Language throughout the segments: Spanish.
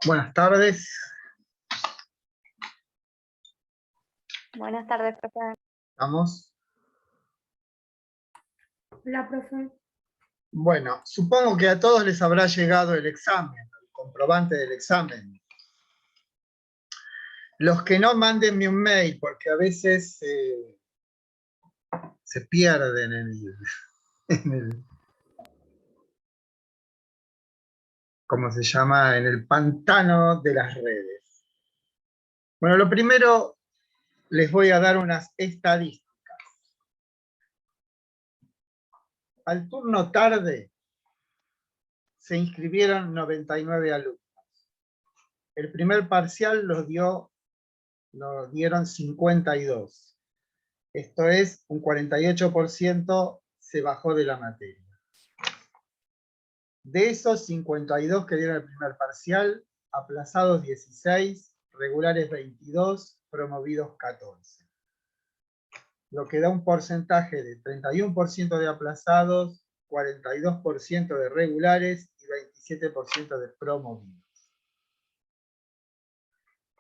Buenas tardes. Buenas tardes, profe. ¿Estamos? Hola, profe. Bueno, supongo que a todos les habrá llegado el examen, el comprobante del examen. Los que no, mándenme un mail, porque a veces se pierden ¿cómo se llama? En el pantano de las redes. Bueno, lo primero, les voy a dar unas estadísticas. Al turno tarde se inscribieron 99 alumnos. El primer parcial lo dieron 52. Esto es, un 48% se bajó de la materia. De esos 52 que dieron el primer parcial, aplazados 16, regulares 22, promovidos 14. Lo que da un porcentaje de 31% de aplazados, 42% de regulares y 27% de promovidos.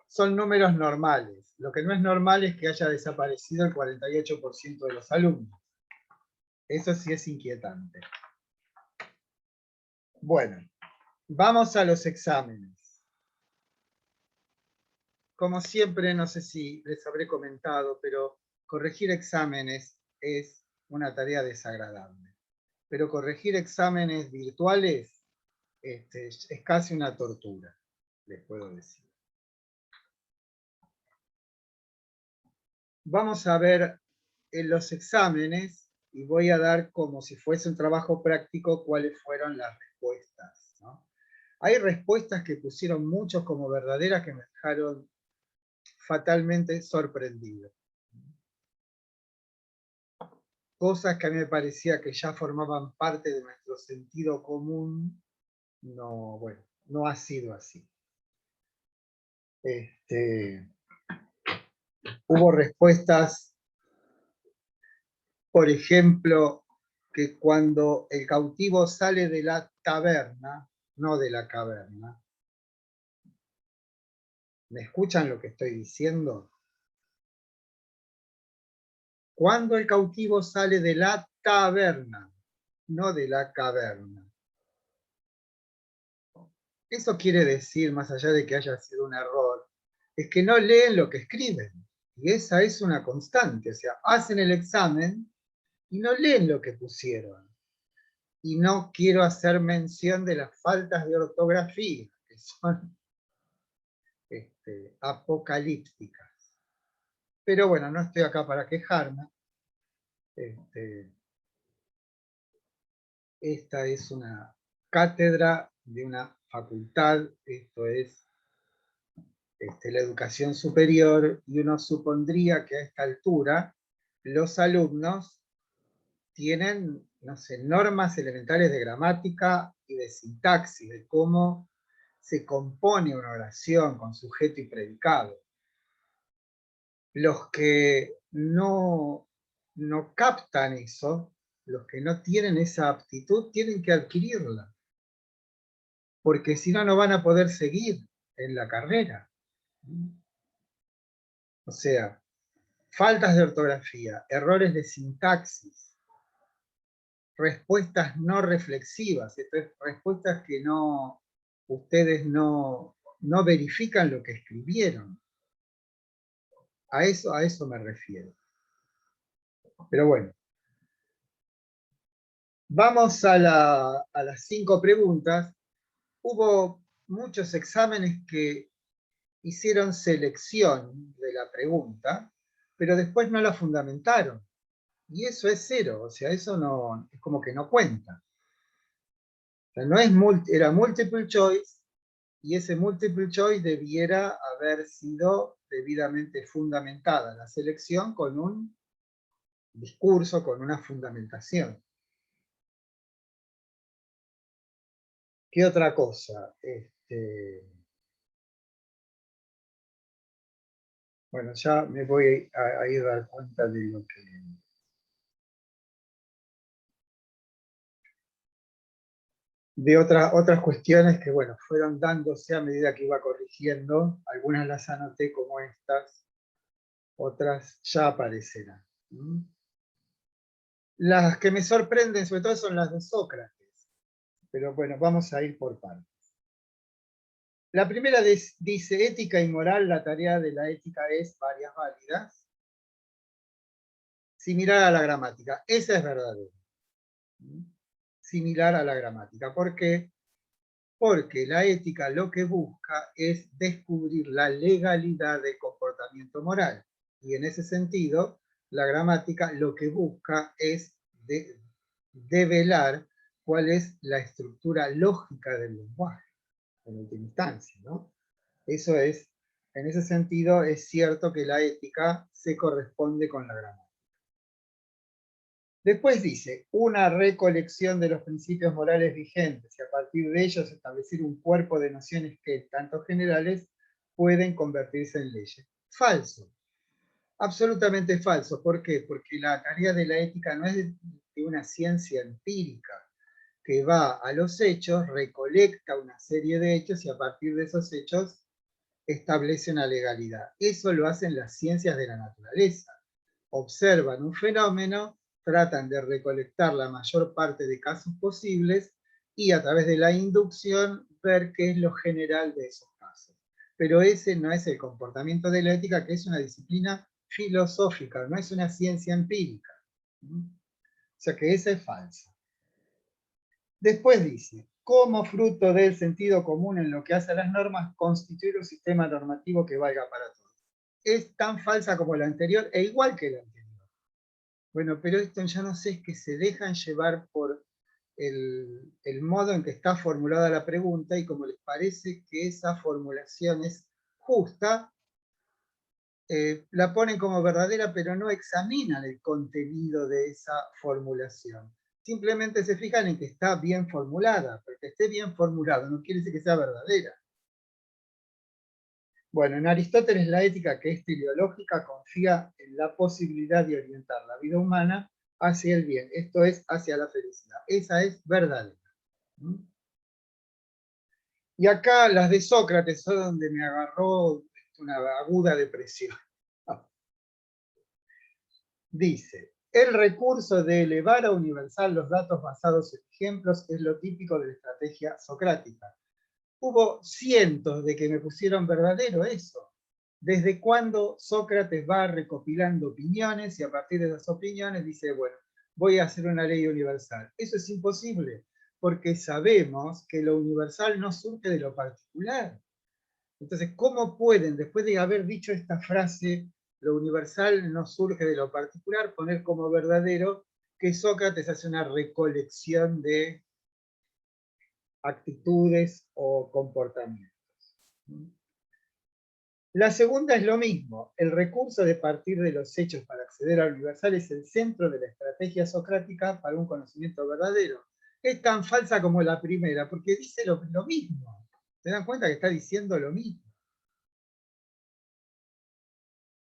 Son números normales. Lo que no es normal es que haya desaparecido el 48% de los alumnos. Eso sí es inquietante. Bueno, vamos a los exámenes. Como siempre, no sé si les habré comentado, pero corregir exámenes es una tarea desagradable. Pero corregir exámenes virtuales es casi una tortura, les puedo decir. Vamos a ver en los exámenes y voy a dar como si fuese un trabajo práctico cuáles fueron las respuestas, ¿no? Hay respuestas que pusieron muchos como verdaderas que me dejaron fatalmente sorprendido. Cosas que a mí me parecía que ya formaban parte de nuestro sentido común, no, bueno, no ha sido así. Hubo respuestas, por ejemplo, que cuando el cautivo sale de la taberna, no de la caverna. ¿Me escuchan lo que estoy diciendo? Cuando el cautivo sale de la taberna, no de la caverna. Eso quiere decir, más allá de que haya sido un error, es que no leen lo que escriben. Y esa es una constante. O sea, hacen el examen y no leen lo que pusieron. Y no quiero hacer mención de las faltas de ortografía, que son apocalípticas. Pero bueno, no estoy acá para quejarme. Esta es una cátedra de una facultad, esto es la educación superior, y uno supondría que a esta altura los alumnos tienen, no sé, normas elementales de gramática y de sintaxis, de cómo se compone una oración con sujeto y predicado. Los que no captan eso, los que no tienen esa aptitud, tienen que adquirirla, porque si no, no van a poder seguir en la carrera. O sea, faltas de ortografía, errores de sintaxis, respuestas no reflexivas, esto es, respuestas que ustedes no verifican lo que escribieron. A eso me refiero. Pero bueno. Vamos a las 5 preguntas. Hubo muchos exámenes que hicieron selección de la pregunta, pero después no la fundamentaron. Y eso es cero, o sea, eso no, es como que no cuenta. O sea, no es era multiple choice, y ese multiple choice debiera haber sido debidamente fundamentada la selección con un discurso, con una fundamentación. ¿Qué otra cosa? Bueno, ya me voy a ir a dar cuenta de lo que... de otras cuestiones que, bueno, fueron dándose a medida que iba corrigiendo. Algunas las anoté como estas, otras ya aparecerán. Las que me sorprenden sobre todo son las de Sócrates, pero bueno, vamos a ir por partes. La primera dice, ética y moral, la tarea de la ética es varias válidas, similar a la gramática. Esa es verdadera. Similar a la gramática. ¿Por qué? Porque la ética lo que busca es descubrir la legalidad del comportamiento moral. Y en ese sentido, la gramática lo que busca es develar cuál es la estructura lógica del lenguaje, en última instancia, ¿no? Eso es, en ese sentido, es cierto que la ética se corresponde con la gramática. Después dice, una recolección de los principios morales vigentes y a partir de ellos establecer un cuerpo de nociones que, tanto generales, pueden convertirse en leyes. Falso. Absolutamente falso. ¿Por qué? Porque la tarea de la ética no es de una ciencia empírica que va a los hechos, recolecta una serie de hechos y a partir de esos hechos establece una legalidad. Eso lo hacen las ciencias de la naturaleza. Observan un fenómeno, tratan de recolectar la mayor parte de casos posibles y a través de la inducción ver qué es lo general de esos casos. Pero ese no es el comportamiento de la ética, que es una disciplina filosófica, no es una ciencia empírica. O sea que esa es falsa. Después dice, como fruto del sentido común en lo que hace a las normas, constituir un sistema normativo que valga para todos. Es tan falsa como la anterior e igual que la anterior. Bueno, pero esto ya no sé, es que se dejan llevar por el modo en que está formulada la pregunta y como les parece que esa formulación es justa, la ponen como verdadera, pero no examinan el contenido de esa formulación. Simplemente se fijan en que está bien formulada, porque esté bien formulado no quiere decir que sea verdadera. Bueno, en Aristóteles la ética, que es teleológica, confía en la posibilidad de orientar la vida humana hacia el bien, esto es, hacia la felicidad. Esa es verdadera. Y acá las de Sócrates son donde me agarró una aguda depresión. Dice, el recurso de elevar a universal los datos basados en ejemplos es lo típico de la estrategia socrática. Hubo cientos de que me pusieron verdadero eso. ¿Desde cuándo Sócrates va recopilando opiniones y a partir de esas opiniones dice, bueno, voy a hacer una ley universal? Eso es imposible, porque sabemos que lo universal no surge de lo particular. Entonces, ¿cómo pueden, después de haber dicho esta frase, lo universal no surge de lo particular, poner como verdadero que Sócrates hace una recolección de actitudes o comportamientos? La segunda es lo mismo. El recurso de partir de los hechos para acceder al universal es el centro de la estrategia socrática para un conocimiento verdadero. Es tan falsa como la primera, porque dice lo mismo. ¿Se dan cuenta que está diciendo lo mismo?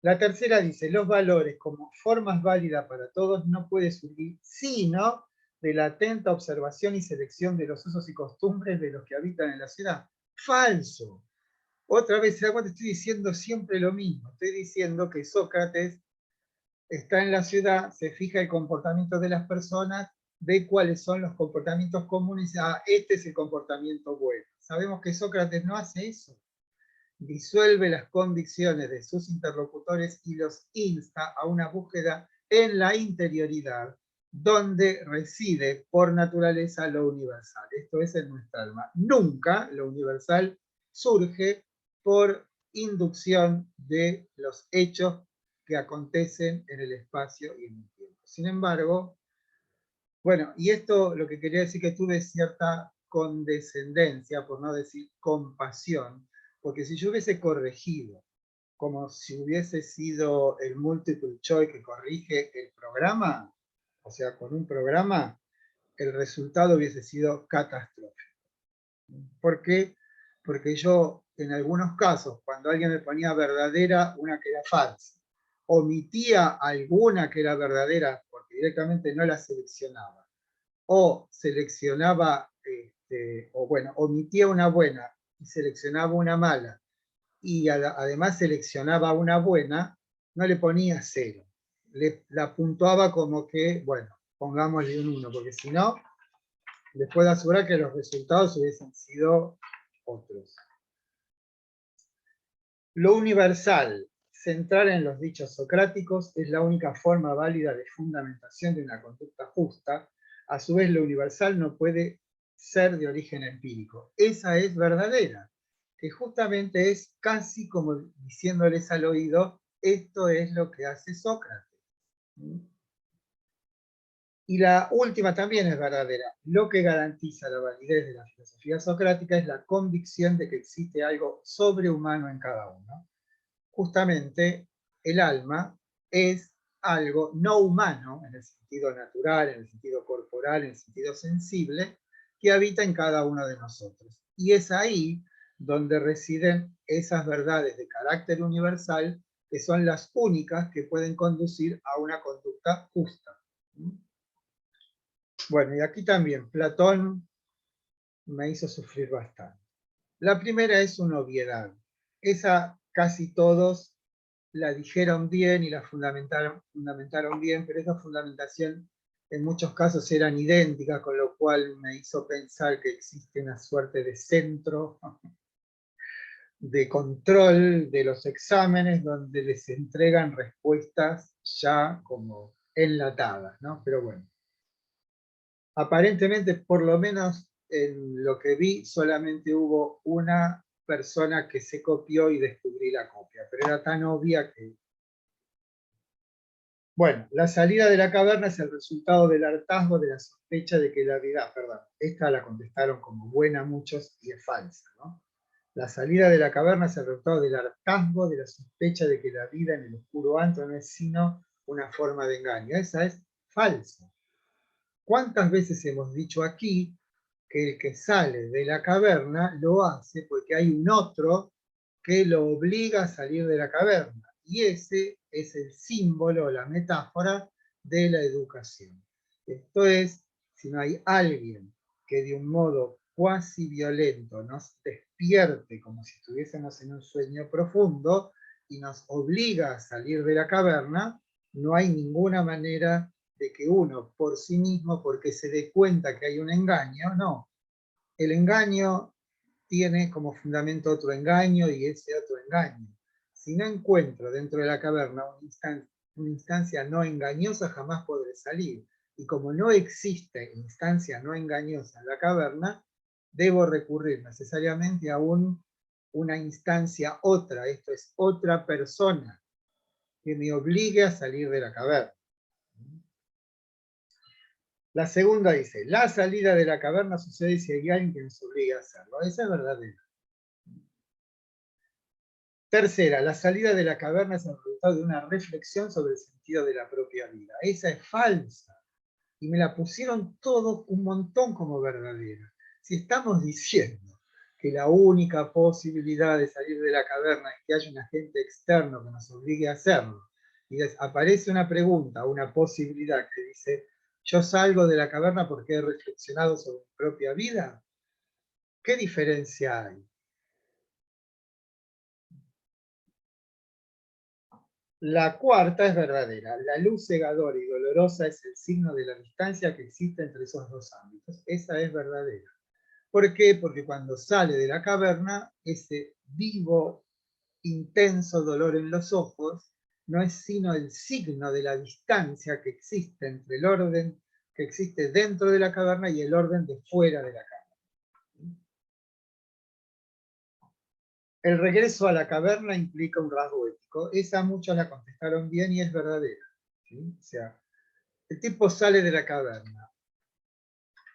La tercera dice, los valores como formas válidas para todos no puede surgir sino de la atenta observación y selección de los usos y costumbres de los que habitan en la ciudad. Falso. Otra vez, ¿se da cuenta? Estoy diciendo siempre lo mismo. Estoy diciendo que Sócrates está en la ciudad, se fija el comportamiento de las personas, ve cuáles son los comportamientos comunes, este es el comportamiento bueno. Sabemos que Sócrates no hace eso. Disuelve las convicciones de sus interlocutores y los insta a una búsqueda en la interioridad, donde reside por naturaleza lo universal. Esto es en nuestra alma. Nunca lo universal surge por inducción de los hechos que acontecen en el espacio y en el tiempo. Sin embargo, bueno, y esto lo que quería decir que tuve cierta condescendencia, por no decir compasión, porque si yo hubiese corregido, como si hubiese sido el multiple choice que corrige el programa, o sea, con un programa, el resultado hubiese sido catastrófico. ¿Por qué? Porque yo, en algunos casos, cuando alguien me ponía verdadera, una que era falsa, omitía alguna que era verdadera, porque directamente no la seleccionaba, o seleccionaba o bueno, omitía una buena y seleccionaba una mala, y además seleccionaba una buena, no le ponía 0. La puntuaba como que, bueno, pongámosle un 1, porque si no, les puedo asegurar que los resultados hubiesen sido otros. Lo universal, central en los dichos socráticos, es la única forma válida de fundamentación de una conducta justa. A su vez, lo universal no puede ser de origen empírico. Esa es verdadera, que justamente es casi como diciéndoles al oído, esto es lo que hace Sócrates. Y la última también es verdadera. Lo que garantiza la validez de la filosofía socrática es la convicción de que existe algo sobrehumano en cada uno. Justamente el alma es algo no humano, en el sentido natural, en el sentido corporal, en el sentido sensible, que habita en cada uno de nosotros. Y es ahí donde residen esas verdades de carácter universal, que son las únicas que pueden conducir a una conducta justa. Bueno, y aquí también Platón me hizo sufrir bastante. La primera es una obviedad. Esa casi todos la dijeron bien y la fundamentaron bien, pero esa fundamentación en muchos casos eran idénticas, con lo cual me hizo pensar que existe una suerte de centro de control de los exámenes donde les entregan respuestas ya como enlatadas, ¿no? Pero bueno. Aparentemente, por lo menos en lo que vi, solamente hubo una persona que se copió y descubrí la copia, pero era tan obvia que... Bueno, la salida de la caverna es el resultado del hartazgo de la sospecha de que la vida... Perdón, esta la contestaron como buena muchos y es falsa, ¿no? La salida de la caverna es el resultado del hartazgo de la sospecha de que la vida en el oscuro antro no es sino una forma de engaño. Esa es falsa. ¿Cuántas veces hemos dicho aquí que el que sale de la caverna lo hace porque hay un otro que lo obliga a salir de la caverna? Y ese es el símbolo, la metáfora de la educación. Esto es, si no hay alguien que de un modo cuasi violento nos despierte como si estuviésemos en un sueño profundo y nos obliga a salir de la caverna, no hay ninguna manera de que uno por sí mismo, porque se dé cuenta que hay un engaño, no. El engaño tiene como fundamento otro engaño y ese otro engaño. Si no encuentro dentro de la caverna una instancia no engañosa, jamás podré salir. Y como no existe instancia no engañosa en la caverna, debo recurrir necesariamente a una instancia otra, esto es otra persona, que me obligue a salir de la caverna. La segunda dice, la salida de la caverna sucede si hay alguien que nos obliga a hacerlo. Esa es verdadera. Tercera, la salida de la caverna es el resultado de una reflexión sobre el sentido de la propia vida. Esa es falsa. Y me la pusieron todo un montón como verdadera. Si estamos diciendo que la única posibilidad de salir de la caverna es que haya un agente externo que nos obligue a hacerlo, y aparece una pregunta, una posibilidad que dice, yo salgo de la caverna porque he reflexionado sobre mi propia vida, ¿qué diferencia hay? La cuarta es verdadera. La luz cegadora y dolorosa es el signo de la distancia que existe entre esos dos ámbitos. Esa es verdadera. ¿Por qué? Porque cuando sale de la caverna, ese vivo, intenso dolor en los ojos no es sino el signo de la distancia que existe entre el orden que existe dentro de la caverna y el orden de fuera de la caverna. El regreso a la caverna implica un rasgo ético. Esa muchos la contestaron bien y es verdadera. ¿Sí? O sea, el tipo sale de la caverna,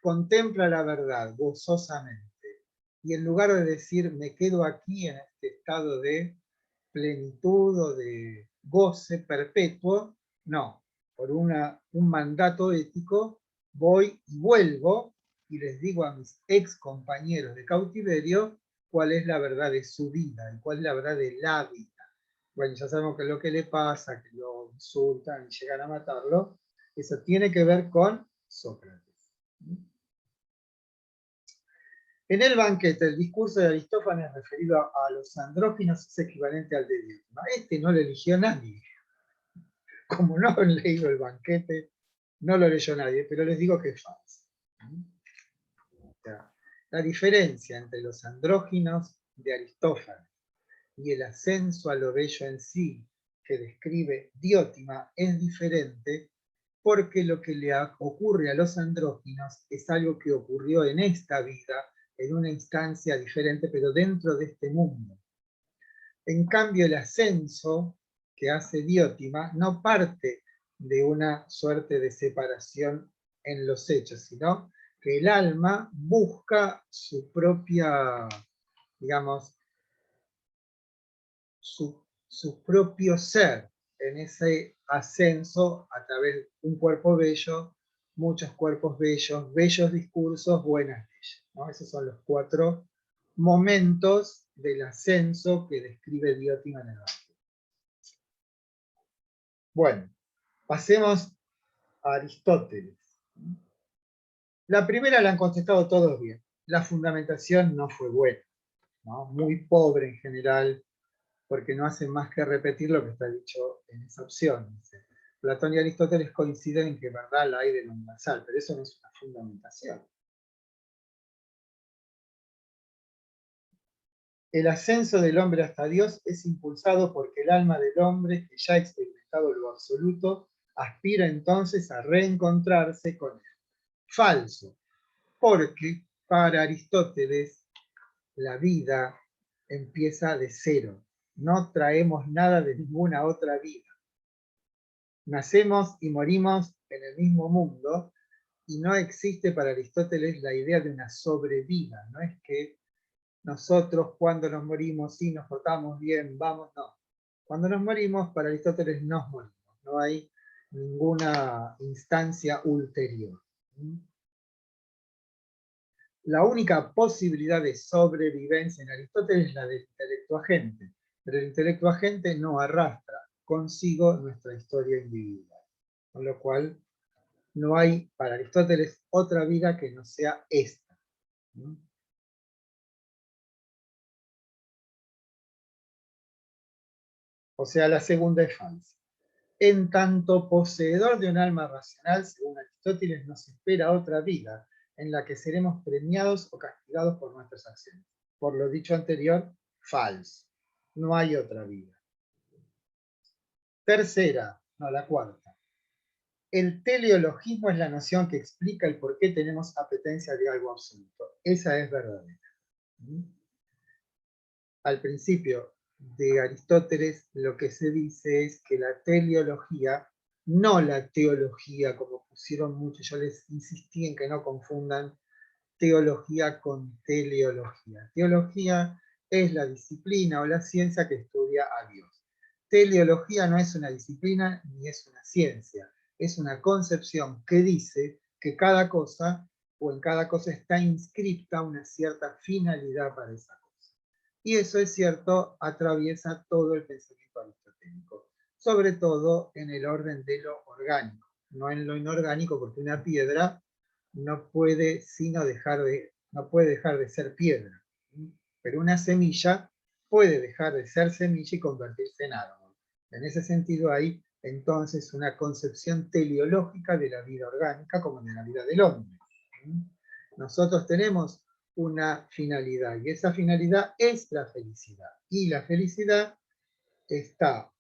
contempla la verdad gozosamente, y en lugar de decir me quedo aquí en este estado de plenitud o de goce perpetuo, no, por un mandato ético voy y vuelvo y les digo a mis ex compañeros de cautiverio cuál es la verdad de su vida y cuál es la verdad de la vida. Bueno, ya sabemos que lo que le pasa, que lo insultan y llegan a matarlo, eso tiene que ver con Sócrates. En el banquete, el discurso de Aristófanes referido a los andróginos es equivalente al de Diótima. Este no lo eligió nadie. Como no han leído el banquete, no lo leyó nadie, pero les digo que es falso. O sea, la diferencia entre los andróginos de Aristófanes y el ascenso a lo bello en sí, que describe Diótima, es diferente porque lo que le ocurre a los andróginos es algo que ocurrió en esta vida, en una instancia diferente, pero dentro de este mundo. En cambio, el ascenso que hace Diótima no parte de una suerte de separación en los hechos, sino que el alma busca su propia, digamos, su propio ser en ese ascenso a través de un cuerpo bello, muchos cuerpos bellos, bellos discursos, buenas leyes, ¿no? Esos son los 4 momentos del ascenso que describe Diótima en el Evangelio. Bueno, pasemos a Aristóteles. La primera la han contestado todos bien. La fundamentación no fue buena, ¿no? Muy pobre en general, porque no hacen más que repetir lo que está dicho en esa opción. Platón y Aristóteles coinciden en que verdad la hay de lo universal, pero eso no es una fundamentación. El ascenso del hombre hasta Dios es impulsado porque el alma del hombre, que ya ha experimentado lo absoluto, aspira entonces a reencontrarse con él. Falso, porque para Aristóteles la vida empieza de cero. No traemos nada de ninguna otra vida. Nacemos y morimos en el mismo mundo y no existe para Aristóteles la idea de una sobrevida. No es que nosotros cuando nos morimos, sí, nos portamos bien, vamos, no. Cuando nos morimos, para Aristóteles nos morimos. No hay ninguna instancia ulterior. La única posibilidad de sobrevivencia en Aristóteles es la del intelecto agente, pero el intelecto agente no arrastra consigo nuestra historia individual. Con lo cual, no hay para Aristóteles otra vida que no sea esta. O sea, la segunda es falsa. En tanto poseedor de un alma racional, según Aristóteles, nos espera otra vida en la que seremos premiados o castigados por nuestras acciones. Por lo dicho anterior, falso. No hay otra vida. Tercera, no, la cuarta. El teleologismo es la noción que explica el por qué tenemos apetencia de algo absoluto. Esa es verdadera. Al principio de Aristóteles lo que se dice es que la teleología, no la teología como pusieron muchos, yo les insistí en que no confundan teología con teleología. Teología es la disciplina o la ciencia que estudia a Dios. Teleología no es una disciplina ni es una ciencia, es una concepción que dice que cada cosa o en cada cosa está inscripta una cierta finalidad para esa cosa. Y eso es cierto, atraviesa todo el pensamiento aristotélico, sobre todo en el orden de lo orgánico, no en lo inorgánico, porque una piedra no puede dejar de ser piedra, pero una semilla puede dejar de ser semilla y convertirse en árbol. En ese sentido hay entonces una concepción teleológica de la vida orgánica como de la vida del hombre. Nosotros tenemos una finalidad y esa finalidad es la felicidad. Y la felicidad está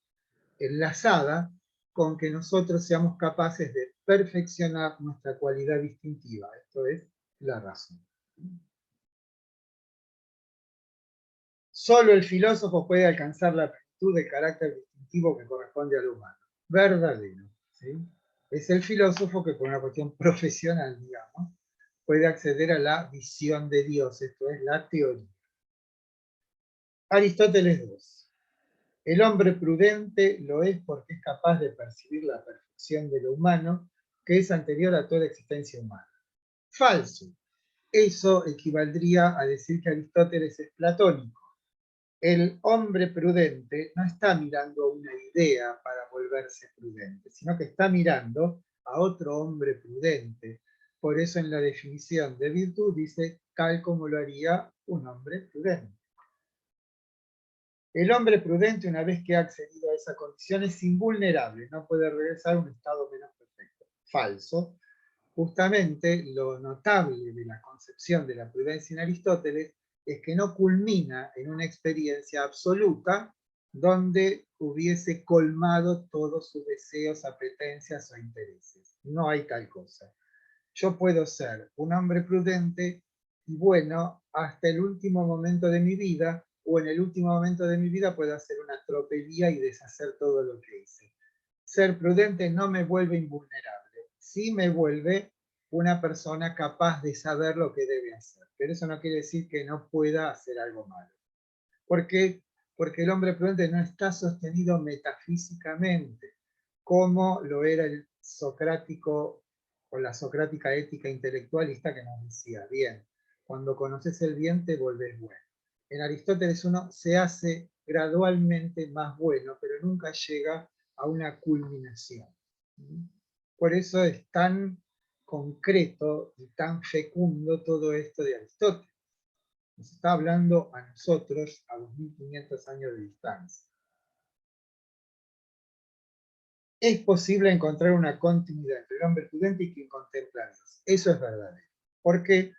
enlazada con que nosotros seamos capaces de perfeccionar nuestra cualidad distintiva. Esto es la razón. Solo el filósofo puede alcanzar la plenitud de carácter distintivo que corresponde al humano. Verdadero. ¿Sí? Es el filósofo que por una cuestión profesional, digamos, puede acceder a la visión de Dios, esto es la teoría. Aristóteles II. El hombre prudente lo es porque es capaz de percibir la perfección de lo humano que es anterior a toda existencia humana. Falso. Eso equivaldría a decir que Aristóteles es platónico. El hombre prudente no está mirando una idea para volverse prudente, sino que está mirando a otro hombre prudente, Por eso en la definición de virtud dice tal como lo haría un hombre prudente. El hombre prudente, una vez que ha accedido a esa condición, es invulnerable, no puede regresar a un estado menos perfecto. Falso. Justamente lo notable de la concepción de la prudencia en Aristóteles es que no culmina en una experiencia absoluta donde hubiese colmado todos sus deseos, apetencias o intereses. No hay tal cosa. Yo puedo ser un hombre prudente y bueno hasta el último momento de mi vida, o en el último momento de mi vida puedo hacer una tropelía y deshacer todo lo que hice. Ser prudente no me vuelve invulnerable, sí me vuelve una persona capaz de saber lo que debe hacer, pero eso no quiere decir que no pueda hacer algo malo. ¿Por qué? Porque el hombre prudente no está sostenido metafísicamente, como lo era el socrático o la socrática ética intelectualista que nos decía, bien, cuando conoces el bien te volvés bueno. En Aristóteles uno se hace gradualmente más bueno, pero nunca llega a una culminación. Por eso es tan concreto y tan fecundo todo esto de Aristóteles. Nos está hablando a nosotros a 2500 años de distancia. Es posible encontrar una continuidad entre el hombre prudente y quien contempla a Dios. Eso es verdadero. ¿Por qué?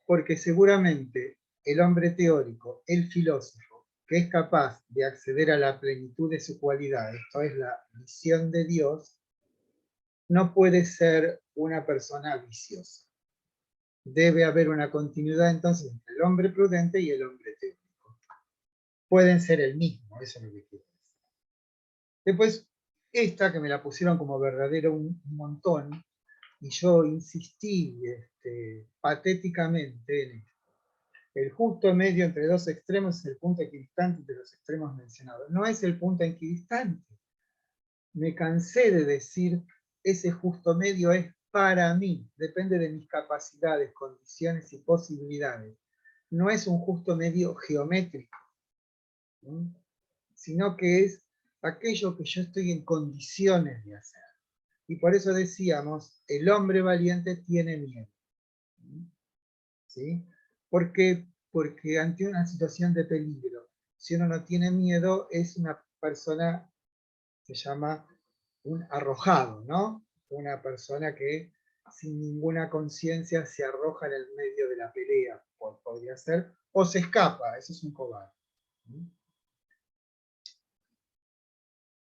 Porque seguramente el hombre teórico, el filósofo, que es capaz de acceder a la plenitud de su cualidad, esto es la visión de Dios, no puede ser una persona viciosa. Debe haber una continuidad entonces entre el hombre prudente y el hombre teórico. Pueden ser el mismo, eso es lo que quiero decir. Después, esta que me la pusieron como verdadero un montón, y yo insistí patéticamente en esto. El justo medio entre dos extremos es el punto equidistante entre los extremos mencionados. No es el punto equidistante. Me cansé de decir, ese justo medio es para mí, depende de mis capacidades, condiciones y posibilidades. No es un justo medio geométrico, ¿sí? Sino que es aquello que yo estoy en condiciones de hacer. Y por eso decíamos, el hombre valiente tiene miedo. ¿Sí? Porque ante una situación de peligro, si uno no tiene miedo, es una persona, se llama un arrojado, ¿no? Una persona que sin ninguna conciencia se arroja en el medio de la pelea, podría ser, o se escapa, eso es un cobarde.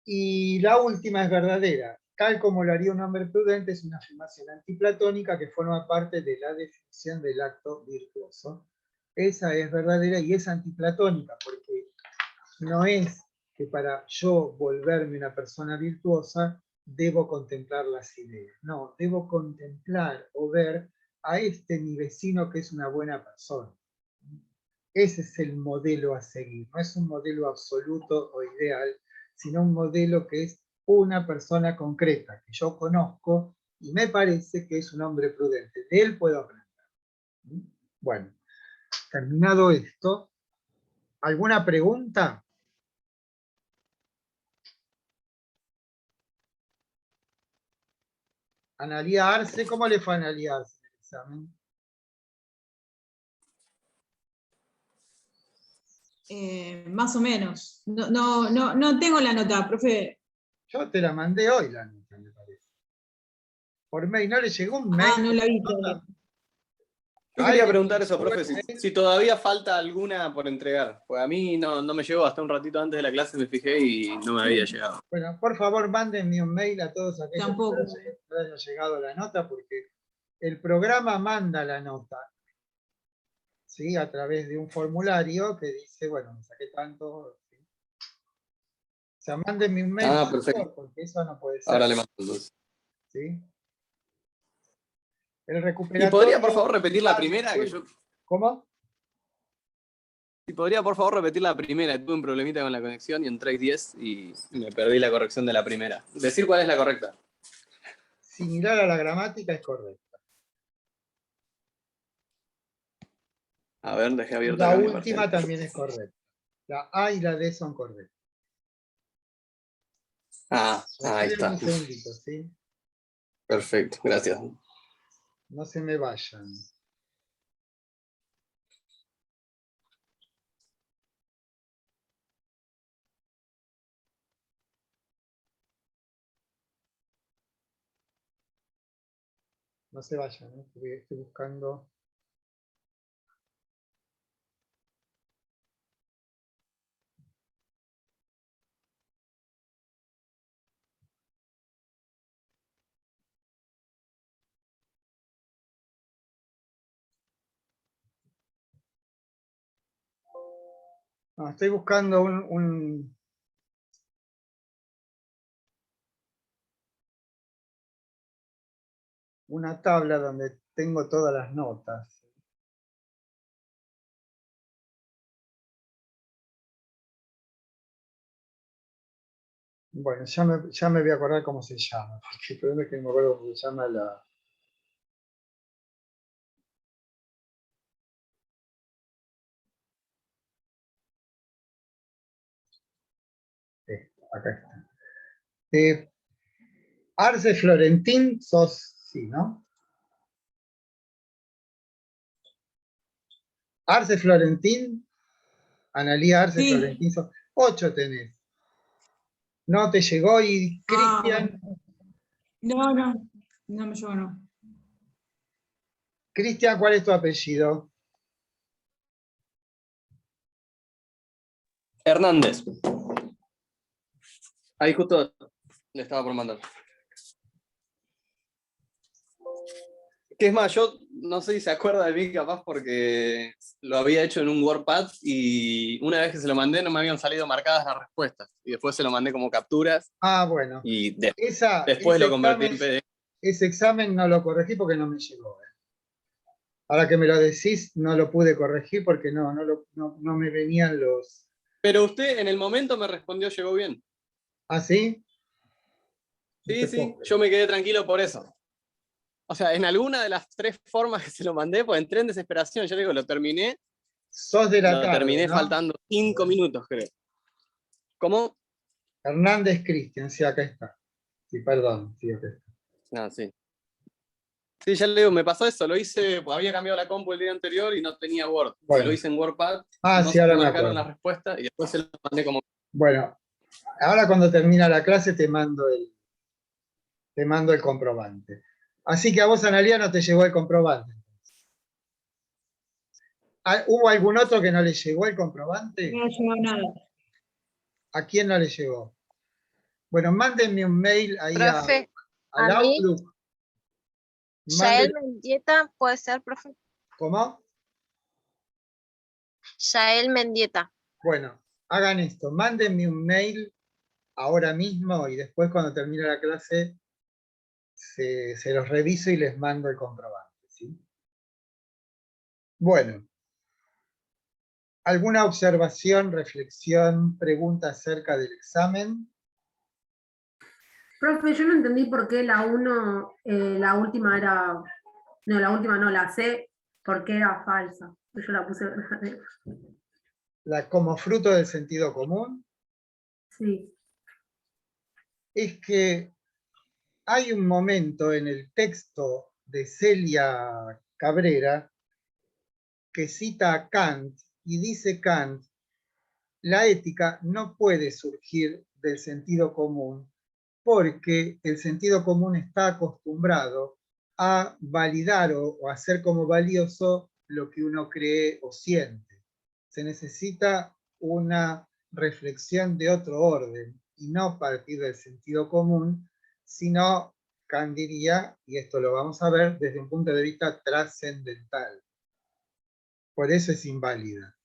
Y la última es verdadera. Tal como lo haría un hombre prudente, es una afirmación antiplatónica que forma parte de la definición del acto virtuoso. Esa es verdadera y es antiplatónica, porque no es que para yo volverme una persona virtuosa debo contemplar las ideas. No, debo contemplar o ver a mi vecino que es una buena persona. Ese es el modelo a seguir. No es un modelo absoluto o ideal, sino un modelo que es una persona concreta, que yo conozco y me parece que es un hombre prudente. De él puedo aprender. Bueno, terminado esto, ¿alguna pregunta? Analía Arce, ¿cómo le fue a Analía Arce en el examen? Más o menos. No tengo la nota, profe. Yo te la mandé hoy la nota, me parece. Por mail, ¿no le llegó un mail? Ah, no la vi todavía. Yo quería preguntar eso, profe, si todavía falta alguna por entregar. Pues a mí no me llegó, hasta un ratito antes de la clase me fijé y no me había llegado. Bueno, por favor, mándenme un mail a todos aquellos Tampoco. que no hayan llegado la nota, porque el programa manda la nota, ¿sí? A través de un formulario que dice, bueno, me saqué tanto. ¿Sí? O sea, mándenme un mail, por Perfecto. favor, porque eso no puede ser. Ahora le mando entonces. ¿Sí? El ¿Y recuperatorio... podría, por favor, repetir la primera? ¿Cómo? ¿Y podría, por favor, repetir la primera? Tuve un problemita con la conexión y entré 10 y me perdí la corrección de la primera. Decir cuál es la correcta. Similar a la gramática es correcta. A ver, dejé abierta La acá mi última parcial. también es correcta. La A y la D son correctas. Ahí está. Un segundito, ¿sí? Perfecto, gracias. No se me vayan. No se vayan, ¿eh? Porque estoy buscando. No, estoy buscando una tabla donde tengo todas las notas. Bueno, ya me voy a acordar cómo se llama. El problema es que no me acuerdo cómo se llama la... Acá está. Arce Florentín, sos, sí, ¿no? Arce Florentín, Analía Arce Sí. Florentín, sos 8 tenés. No te llegó y Cristian. No me llegó, no. Cristian, ¿cuál es tu apellido? Hernández. Ahí justo le estaba por mandar. Que es más, yo no sé si se acuerda de mí, capaz porque lo había hecho en un WordPad y una vez que se lo mandé no me habían salido marcadas las respuestas. Y después se lo mandé como capturas Ah, bueno. y después Ese lo convertí en PDF. Ese examen no lo corregí porque no me llegó. Ahora que me lo decís, no lo pude corregir porque no me venían los... Pero usted en el momento me respondió, llegó bien. ¿Ah, sí? No Sí, te puedo sí, creer. yo me quedé tranquilo por eso. O sea, en alguna de las 3 formas que se lo mandé, pues entré en desesperación. Yo digo, lo terminé Sos de la tarde, ¿no? faltando 5 minutos, creo. ¿Cómo? Hernández Cristian, sí, acá está. Sí, perdón, sí, acá está. Ah, sí. Sí, ya le digo, me pasó eso, lo hice, pues había cambiado la compu el día anterior y no tenía Word. Bueno. Y lo hice en WordPad, Ah, no sí, se ahora me marcaron acuerdo. las respuestas y después se lo mandé como... Bueno, ahora cuando termina la clase te mando el comprobante. Así que a vos, Analía, no te llegó el comprobante. ¿Hubo algún otro que no le llegó el comprobante? No llegó nada. ¿A quién no le llegó? Bueno, mándenme un mail ahí Profe, al a mí, Outlook. Yael Mendieta, ¿puede ser, profe? ¿Cómo? Yael Mendieta. Bueno, hagan esto. Mándenme un mail ahora mismo y después cuando termine la clase se los reviso y les mando el comprobante. ¿Sí? Bueno. ¿Alguna observación, reflexión, pregunta acerca del examen? Profe, yo no entendí por qué la 1, la última era, no, la última no, la C, por qué era falsa. Yo la puse verdadera. Como fruto del sentido común, Sí. es que hay un momento en el texto de Celia Cabrera que cita a Kant y dice Kant, la ética no puede surgir del sentido común porque el sentido común está acostumbrado a validar o hacer como valioso lo que uno cree o siente. Se necesita una reflexión de otro orden y no partir del sentido común, sino, Kant diría, y esto lo vamos a ver, desde un punto de vista trascendental. Por eso es inválida.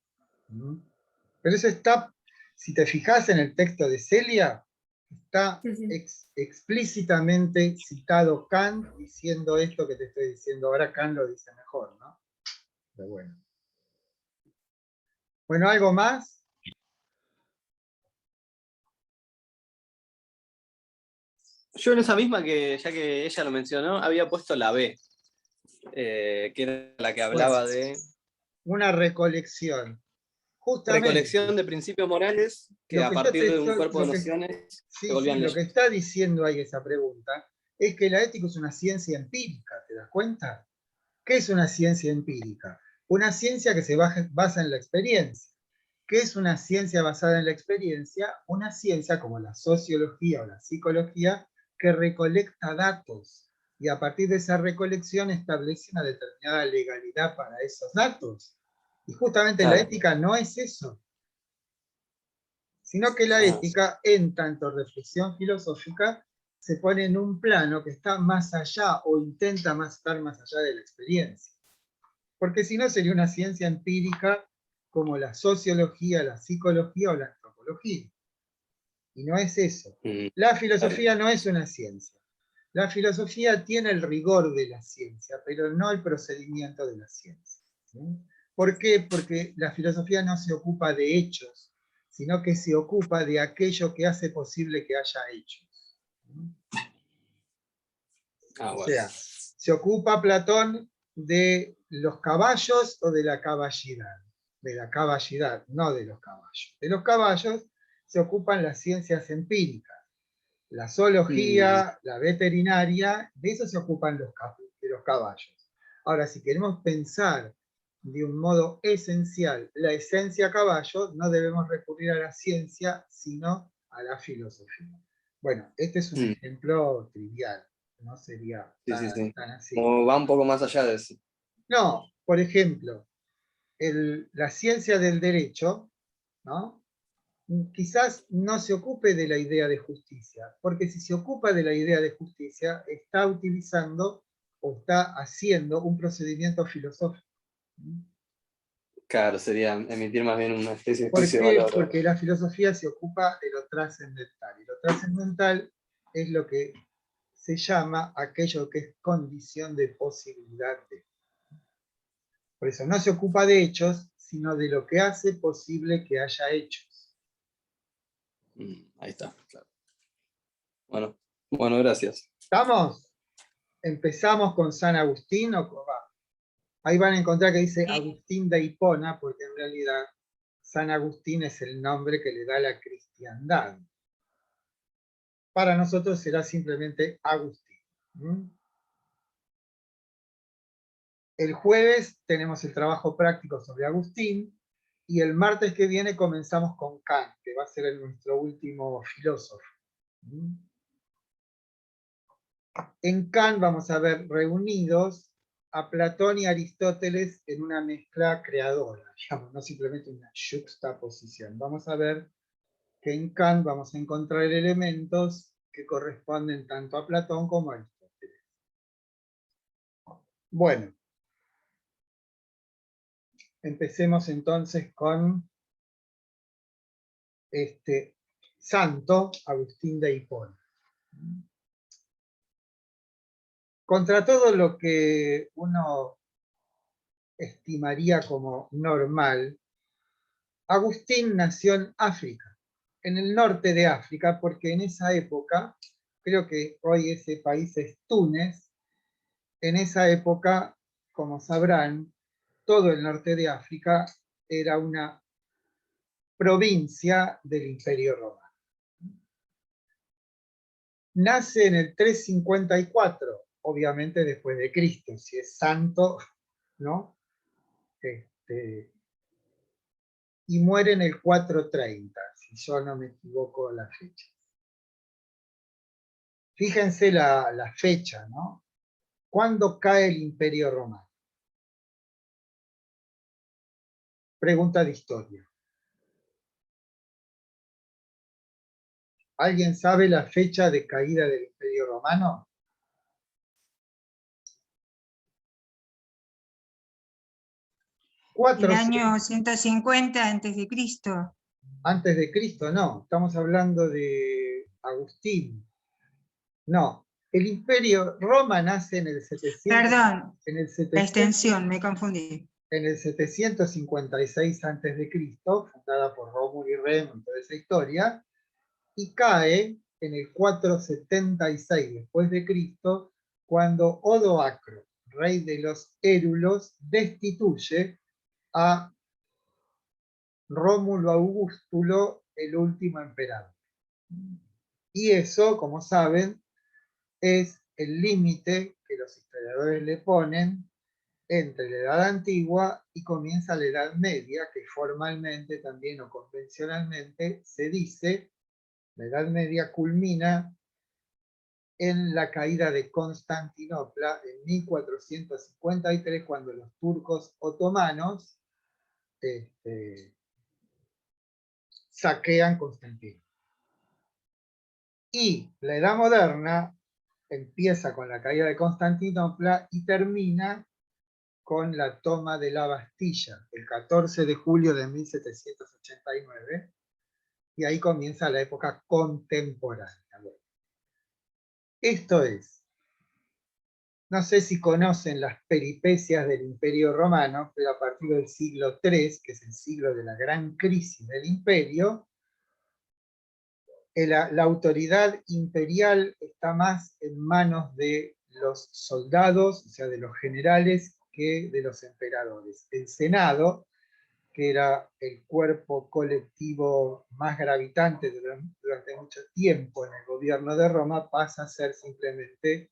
Pero eso está, si te fijas en el texto de Celia, está Sí. explícitamente citado Kant diciendo esto que te estoy diciendo. Ahora Kant lo dice mejor, ¿no? Pero bueno. Bueno, ¿algo más? Yo en esa misma, ya que ella lo mencionó, había puesto la B, que era la que hablaba de Una recolección. Justamente. recolección de principios morales que Lo a que yo partir te de un estoy- cuerpo lo de que- nociones se Sí, volvían lo que leyes. está diciendo ahí esa pregunta es que la ética es una ciencia empírica, ¿te das cuenta? ¿Qué es una ciencia empírica? Una ciencia que se basa en la experiencia. ¿Qué es una ciencia basada en la experiencia? Una ciencia como la sociología o la psicología que recolecta datos y a partir de esa recolección establece una determinada legalidad para esos datos. Y justamente la Claro. ética no es eso, sino que la Ah, ética, en tanto reflexión filosófica, se pone en un plano que está más allá o intenta estar más allá de la experiencia. Porque si no sería una ciencia empírica como la sociología, la psicología o la antropología. Y no es eso. La filosofía no es una ciencia. La filosofía tiene el rigor de la ciencia, pero no el procedimiento de la ciencia. ¿Sí? ¿Por qué? Porque la filosofía no se ocupa de hechos, sino que se ocupa de aquello que hace posible que haya hechos. O bueno. sea, se ocupa Platón de los caballos o de la caballidad. De la caballidad, no de los caballos. De los caballos se ocupan las ciencias empíricas. La zoología, la veterinaria, de eso se ocupan de los caballos. Ahora, si queremos pensar de un modo esencial la esencia caballo, no debemos recurrir a la ciencia, sino a la filosofía. Bueno, este es un ejemplo trivial, no sería tan así. Como va un poco más allá de eso. No, por ejemplo, la ciencia del derecho, ¿no? Quizás no se ocupe de la idea de justicia, porque si se ocupa de la idea de justicia, está utilizando o está haciendo un procedimiento filosófico. Claro, sería emitir más bien una especie de ¿Por juicio de qué? valor. Porque la filosofía se ocupa de lo trascendental, y lo trascendental es lo que se llama aquello que es condición de posibilidad de. Por eso no se ocupa de hechos, sino de lo que hace posible que haya hechos. Ahí está, claro. Bueno, gracias. ¿Estamos? Empezamos con San Agustín o con... Ahí van a encontrar que dice Agustín de Hipona, porque en realidad San Agustín es el nombre que le da la cristiandad. Para nosotros será simplemente Agustín. El jueves tenemos el trabajo práctico sobre Agustín y el martes que viene comenzamos con Kant, que va a ser nuestro último filósofo. En Kant vamos a ver reunidos a Platón y Aristóteles en una mezcla creadora, digamos, no simplemente una juxtaposición. Vamos a ver que en Kant vamos a encontrar elementos que corresponden tanto a Platón como a Aristóteles. Bueno, empecemos entonces con este santo Agustín de Hipona. Contra todo lo que uno estimaría como normal, Agustín nació en África, en el norte de África, porque en esa época, creo que hoy ese país es Túnez, en esa época, como sabrán, todo el norte de África era una provincia del Imperio Romano. Nace en el 354, obviamente después de Cristo, si es santo, ¿no? Y muere en el 430, si yo no me equivoco la fecha. Fíjense la fecha, ¿no? ¿Cuándo cae el Imperio Romano? Pregunta de historia. ¿Alguien sabe la fecha de caída del Imperio Romano? El año 150 antes de Cristo. Antes de Cristo, no. Estamos hablando de Agustín. No. El Imperio Roma nace en el 700. Perdón, en el 700, la extensión, me confundí. En el 756 a.C., fundada por Rómulo y Remo y toda esa historia, y cae en el 476 después de Cristo, cuando Odoacro, rey de los Érulos, destituye a Rómulo Augustulo, el último emperador. Y eso, como saben, es el límite que los historiadores le ponen entre la Edad Antigua y comienza la Edad Media, que formalmente también o convencionalmente se dice, la Edad Media culmina en la caída de Constantinopla en 1453, cuando los turcos otomanos saquean Constantinopla. Y la Edad Moderna empieza con la caída de Constantinopla y termina con la toma de la Bastilla, el 14 de julio de 1789, y ahí comienza la época contemporánea. Esto es, no sé si conocen las peripecias del Imperio Romano, pero a partir del siglo III, que es el siglo de la gran crisis del imperio, la autoridad imperial está más en manos de los soldados, o sea, de los generales, que de los emperadores. El Senado, que era el cuerpo colectivo más gravitante durante mucho tiempo en el gobierno de Roma, pasa a ser simplemente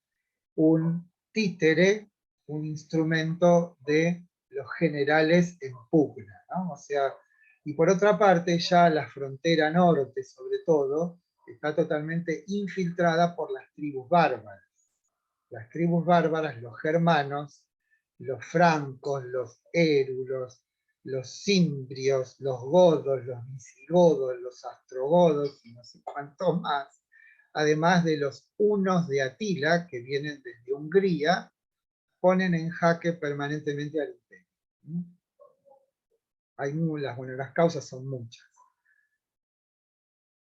un títere, un instrumento de los generales en pugna, ¿no? O sea, y por otra parte, ya la frontera norte, sobre todo, está totalmente infiltrada por las tribus bárbaras. Las tribus bárbaras, los germanos, los francos, los érulos, los cimbrios, los godos, los visigodos, los astrogodos y no sé cuántos más, además de los hunos de Atila, que vienen desde Hungría, ponen en jaque permanentemente al imperio. Hay las causas son muchas.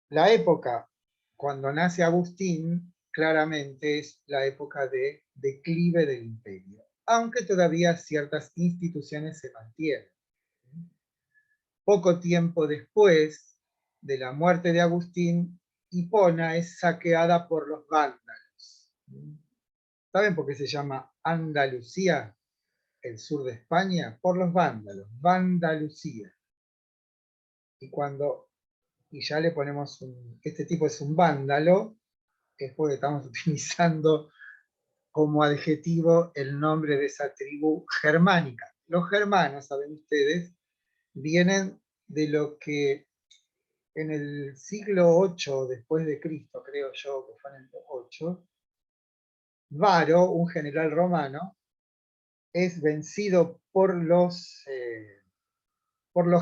La época cuando nace Agustín claramente es la época de declive del imperio, aunque todavía ciertas instituciones se mantienen. Poco tiempo después de la muerte de Agustín, Hipona es saqueada por los vándalos. ¿Saben por qué se llama Andalucía, el sur de España? Por los vándalos, Vandalucía. Y ya le ponemos este tipo es un vándalo, es porque estamos utilizando como adjetivo el nombre de esa tribu germánica. Los germanos, saben ustedes, vienen de lo que en el siglo VIII después de Cristo, creo yo, que fue en el 8, Varo, un general romano, es vencido por los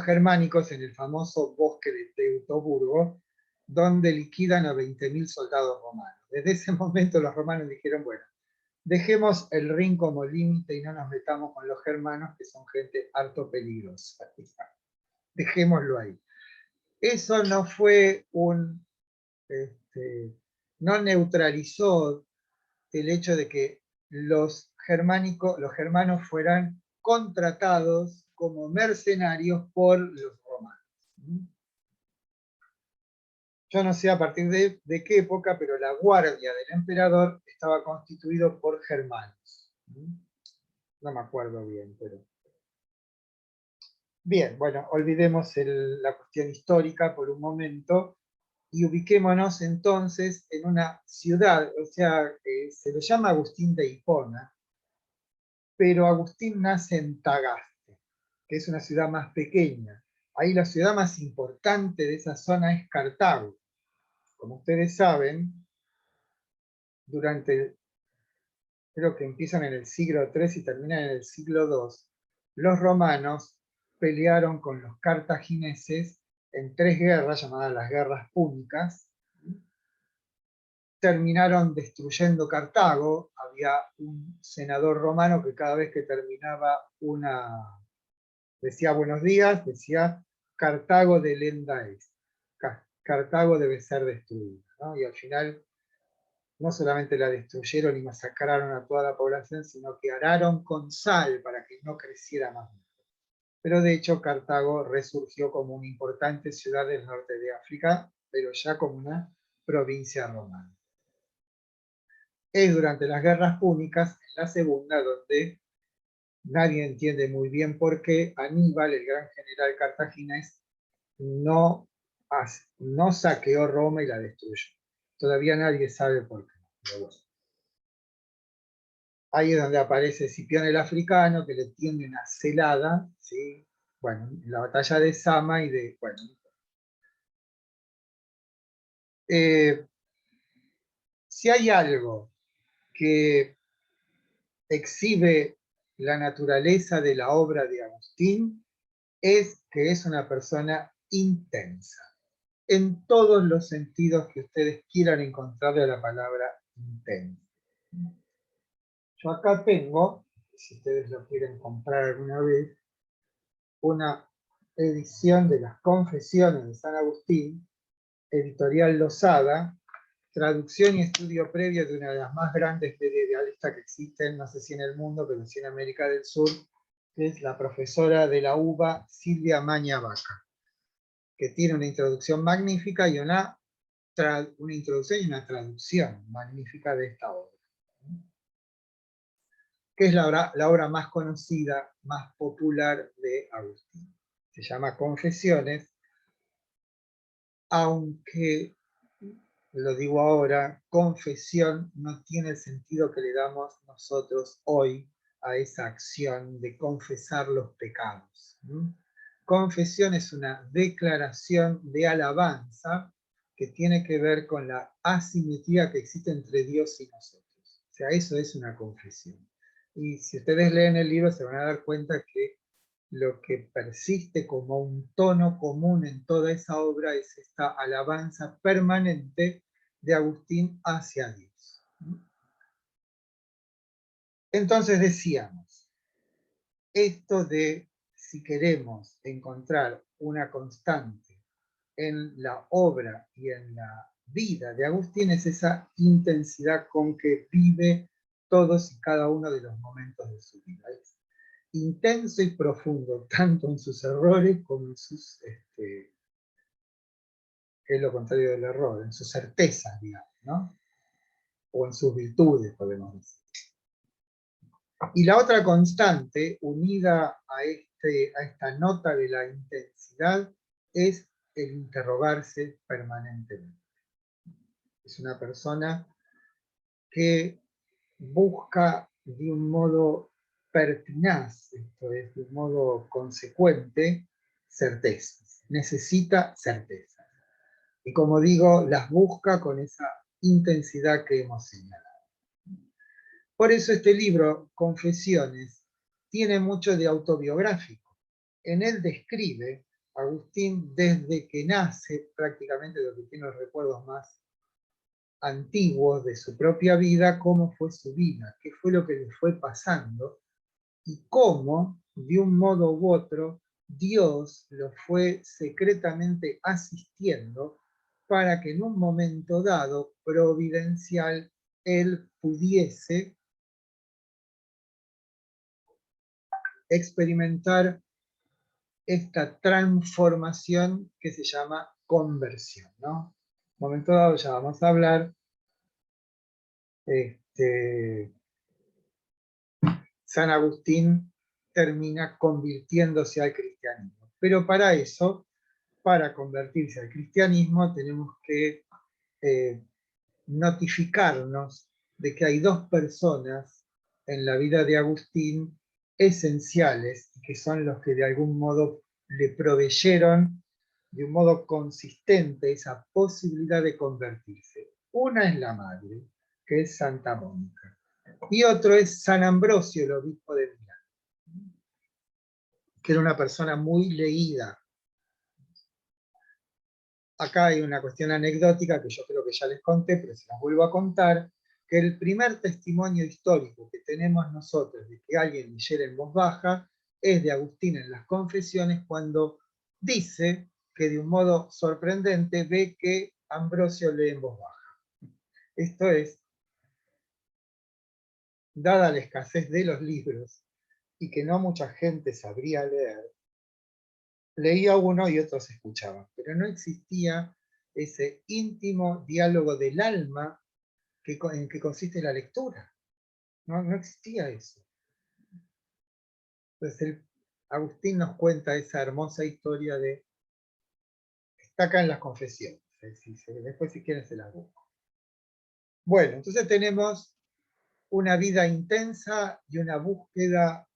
germánicos en el famoso bosque de Teutoburgo, donde liquidan a 20.000 soldados romanos. Desde ese momento los romanos dijeron, bueno, dejemos el Rin como límite y no nos metamos con los germanos, que son gente harto peligrosa. Dejémoslo ahí. Eso no fue no neutralizó el hecho de que los germanos fueran contratados como mercenarios por los romanos. Yo no sé a partir de qué época, pero la guardia del emperador estaba constituido por germanos. No me acuerdo bien, pero... Bien, bueno, olvidemos la cuestión histórica por un momento y ubiquémonos entonces en una ciudad, o sea, se le llama Agustín de Hipona, pero Agustín nace en Tagaste, que es una ciudad más pequeña. Ahí la ciudad más importante de esa zona es Cartago. Como ustedes saben, creo que empiezan en el siglo III y terminan en el siglo II, los romanos pelearon con los cartagineses en 3 guerras llamadas las guerras púnicas. Terminaron destruyendo Cartago. Había un senador romano que cada vez que terminaba decía buenos días, decía Cartago delenda est. Cartago debe ser destruida, ¿no? Y al final no solamente la destruyeron y masacraron a toda la población, sino que araron con sal para que no creciera más. Pero de hecho Cartago resurgió como una importante ciudad del norte de África, pero ya como una provincia romana. Es durante las guerras púnicas, en la segunda, donde nadie entiende muy bien por qué Aníbal, el gran general cartaginés, no saqueó Roma y la destruyó. Todavía nadie sabe por qué. Ahí es donde aparece Escipión el africano, que le tiende una celada, ¿sí? Bueno, en la batalla de Zama y de... Bueno. Si hay algo que exhibe la naturaleza de la obra de Agustín, es que es una persona intensa, en todos los sentidos que ustedes quieran encontrarle a la palabra intensa. Yo acá tengo, si ustedes lo quieren comprar alguna vez, una edición de las Confesiones de San Agustín, editorial Losada, traducción y estudio previo de una de las más grandes medievalistas que existen, no sé si en el mundo, pero sí en América del Sur, que es la profesora de la UBA, Silvia Maña Vaca, que tiene una introducción magnífica y una introducción y una traducción magnífica de esta obra, que es la obra más conocida, más popular de Agustín. Se llama Confesiones, aunque, lo digo ahora, confesión no tiene el sentido que le damos nosotros hoy a esa acción de confesar los pecados. Confesión es una declaración de alabanza que tiene que ver con la asimetría que existe entre Dios y nosotros. O sea, eso es una confesión. Y si ustedes leen el libro se van a dar cuenta que lo que persiste como un tono común en toda esa obra es esta alabanza permanente de Agustín hacia Dios. Entonces decíamos, esto de si queremos encontrar una constante en la obra y en la vida de Agustín es esa intensidad con que vive todos y cada uno de los momentos de su vida. Es intenso y profundo, tanto en sus errores como en sus, que es lo contrario del error, en sus certezas, digamos, ¿no? O en sus virtudes, podemos decir. Y la otra constante, unida a esta nota de la intensidad, es el interrogarse permanentemente. Es una persona que busca de un modo pertinaz, esto es, de un modo consecuente, certezas. Necesita certezas. Y como digo, las busca con esa intensidad que hemos señalado. Por eso este libro, Confesiones, tiene mucho de autobiográfico. En él describe Agustín desde que nace, prácticamente lo que tiene los recuerdos más antiguos de su propia vida, cómo fue su vida, qué fue lo que le fue pasando y cómo, de un modo u otro, Dios lo fue secretamente asistiendo para que en un momento dado, providencial, él pudiese experimentar esta transformación que se llama conversión, ¿no? En un momento dado ya vamos a hablar, San Agustín termina convirtiéndose al cristianismo. Pero para eso, para convertirse al cristianismo, tenemos que notificarnos de que hay dos personas en la vida de Agustín esenciales, que son los que de algún modo le proveyeron de un modo consistente esa posibilidad de convertirse. Una es la madre, que es Santa Mónica, y otro es San Ambrosio, el obispo de Milán, que era una persona muy leída. Acá hay una cuestión anecdótica que yo creo que ya les conté, pero se las vuelvo a contar, que el primer testimonio histórico que tenemos nosotros de que alguien leyera en voz baja es de Agustín en las Confesiones, cuando dice que de un modo sorprendente ve que Ambrosio lee en voz baja. Esto es, dada la escasez de los libros y que no mucha gente sabría leer, leía uno y otros escuchaban, pero no existía ese íntimo diálogo del alma en que consiste la lectura. No existía eso. Entonces Agustín nos cuenta esa hermosa historia de, está acá en las Confesiones, después si quieren se las busco. Bueno, entonces tenemos una vida intensa y una búsqueda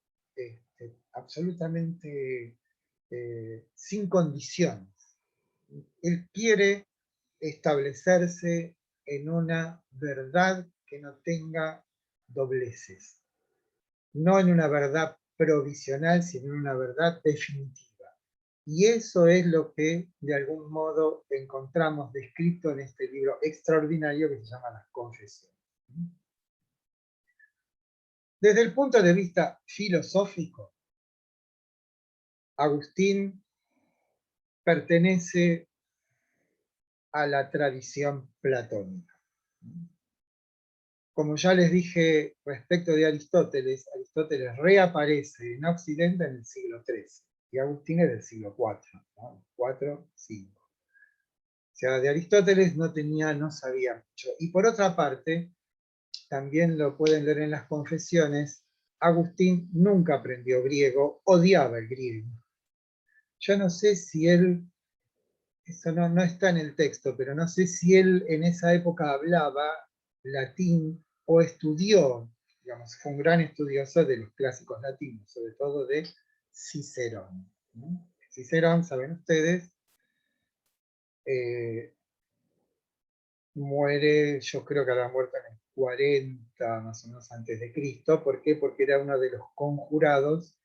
absolutamente sin condiciones. Él quiere establecerse en una verdad que no tenga dobleces, no en una verdad provisional, sino en una verdad definitiva. Y eso es lo que de algún modo encontramos descrito en este libro extraordinario que se llama Las Confesiones. Desde el punto de vista filosófico, Agustín pertenece a la tradición platónica. Como ya les dije respecto de Aristóteles, Aristóteles reaparece en Occidente en el siglo XIII, y Agustín es del siglo IV, ¿no? 4, 5. O sea, de Aristóteles no sabía mucho. Y por otra parte, también lo pueden leer en las Confesiones, Agustín nunca aprendió griego, odiaba el griego. Yo no sé si él, eso no está en el texto, pero no sé si él en esa época hablaba latín o estudió, digamos, fue un gran estudioso de los clásicos latinos, sobre todo de Cicerón, ¿no? Cicerón, saben ustedes, muere, yo creo que habrá muerto en el 40, más o menos antes de Cristo. ¿Por qué? Porque era uno de los conjurados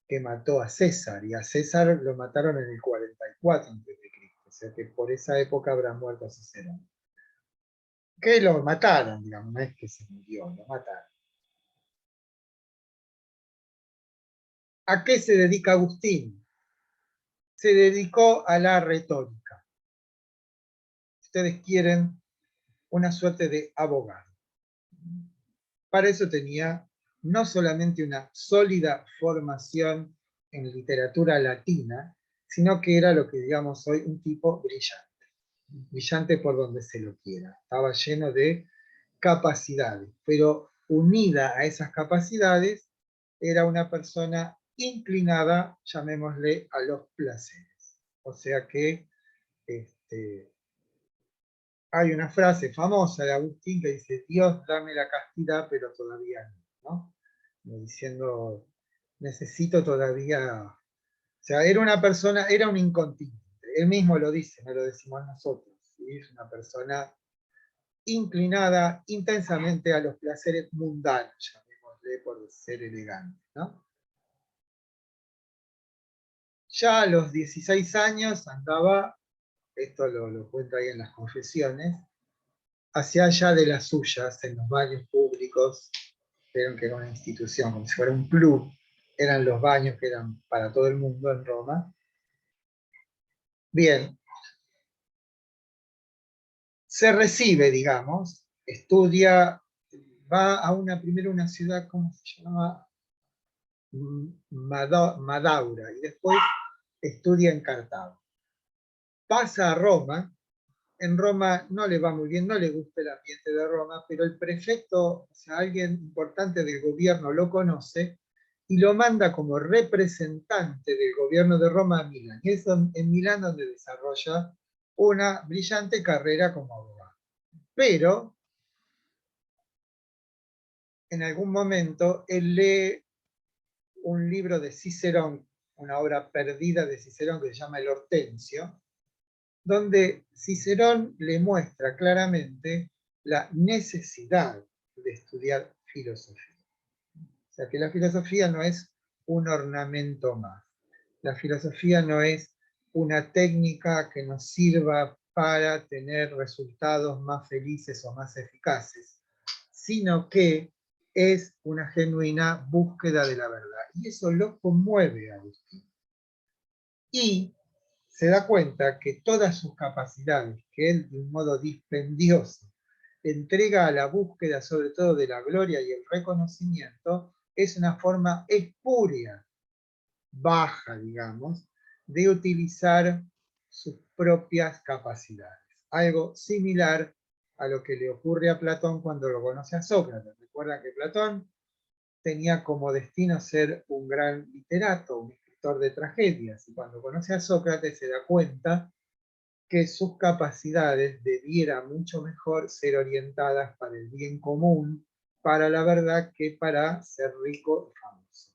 que mató a César, y a César lo mataron en el 44 antes de Cristo. O sea que por esa época habrá muerto Cicerón. Que lo mataron, digamos, no es que se murió, lo mataron. ¿A qué se dedica Agustín? Se dedicó a la retórica. Ustedes quieren una suerte de abogado. Para eso tenía no solamente una sólida formación en literatura latina, sino que era lo que digamos hoy un tipo brillante. Brillante por donde se lo quiera. Estaba lleno de capacidades, pero unida a esas capacidades era una persona inclinada, llamémosle, a los placeres. O sea que hay una frase famosa de Agustín que dice: Dios, dame la castidad, pero todavía no, ¿no? Diciendo, necesito todavía... O sea, era una persona, era un incontinente. Él mismo lo dice, no lo decimos nosotros. ¿Sí? Es una persona inclinada intensamente a los placeres mundanos, llamémosle, por ser elegante, ¿no? Ya a los 16 años andaba, esto lo cuenta ahí en las Confesiones, hacia allá de las suyas, en los baños públicos. Vieron que era una institución, como si fuera un club, eran los baños que eran para todo el mundo en Roma. Bien, se recibe, digamos, estudia, va a primero una ciudad, ¿cómo se llama? Madaura, y después estudia en Cartago. Pasa a Roma. En Roma no le va muy bien, no le gusta el ambiente de Roma, pero el prefecto, o sea, alguien importante del gobierno lo conoce y lo manda como representante del gobierno de Roma a Milán. Y es en Milán donde desarrolla una brillante carrera como abogado. Pero en algún momento él lee un libro de Cicerón, una obra perdida de Cicerón que se llama El Hortensio, donde Cicerón le muestra claramente la necesidad de estudiar filosofía. O sea, que la filosofía no es un ornamento más. La filosofía no es una técnica que nos sirva para tener resultados más felices o más eficaces, sino que es una genuina búsqueda de la verdad. Y eso lo conmueve a Agustín. Y se da cuenta que todas sus capacidades, que él de un modo dispendioso entrega a la búsqueda sobre todo de la gloria y el reconocimiento, es una forma espuria, baja, digamos, de utilizar sus propias capacidades. Algo similar a lo que le ocurre a Platón cuando lo conoce a Sócrates. Recuerda que Platón tenía como destino ser un gran literato, un escritor de tragedias, y cuando conoce a Sócrates se da cuenta que sus capacidades debiera mucho mejor ser orientadas para el bien común, para la verdad que para ser rico y famoso.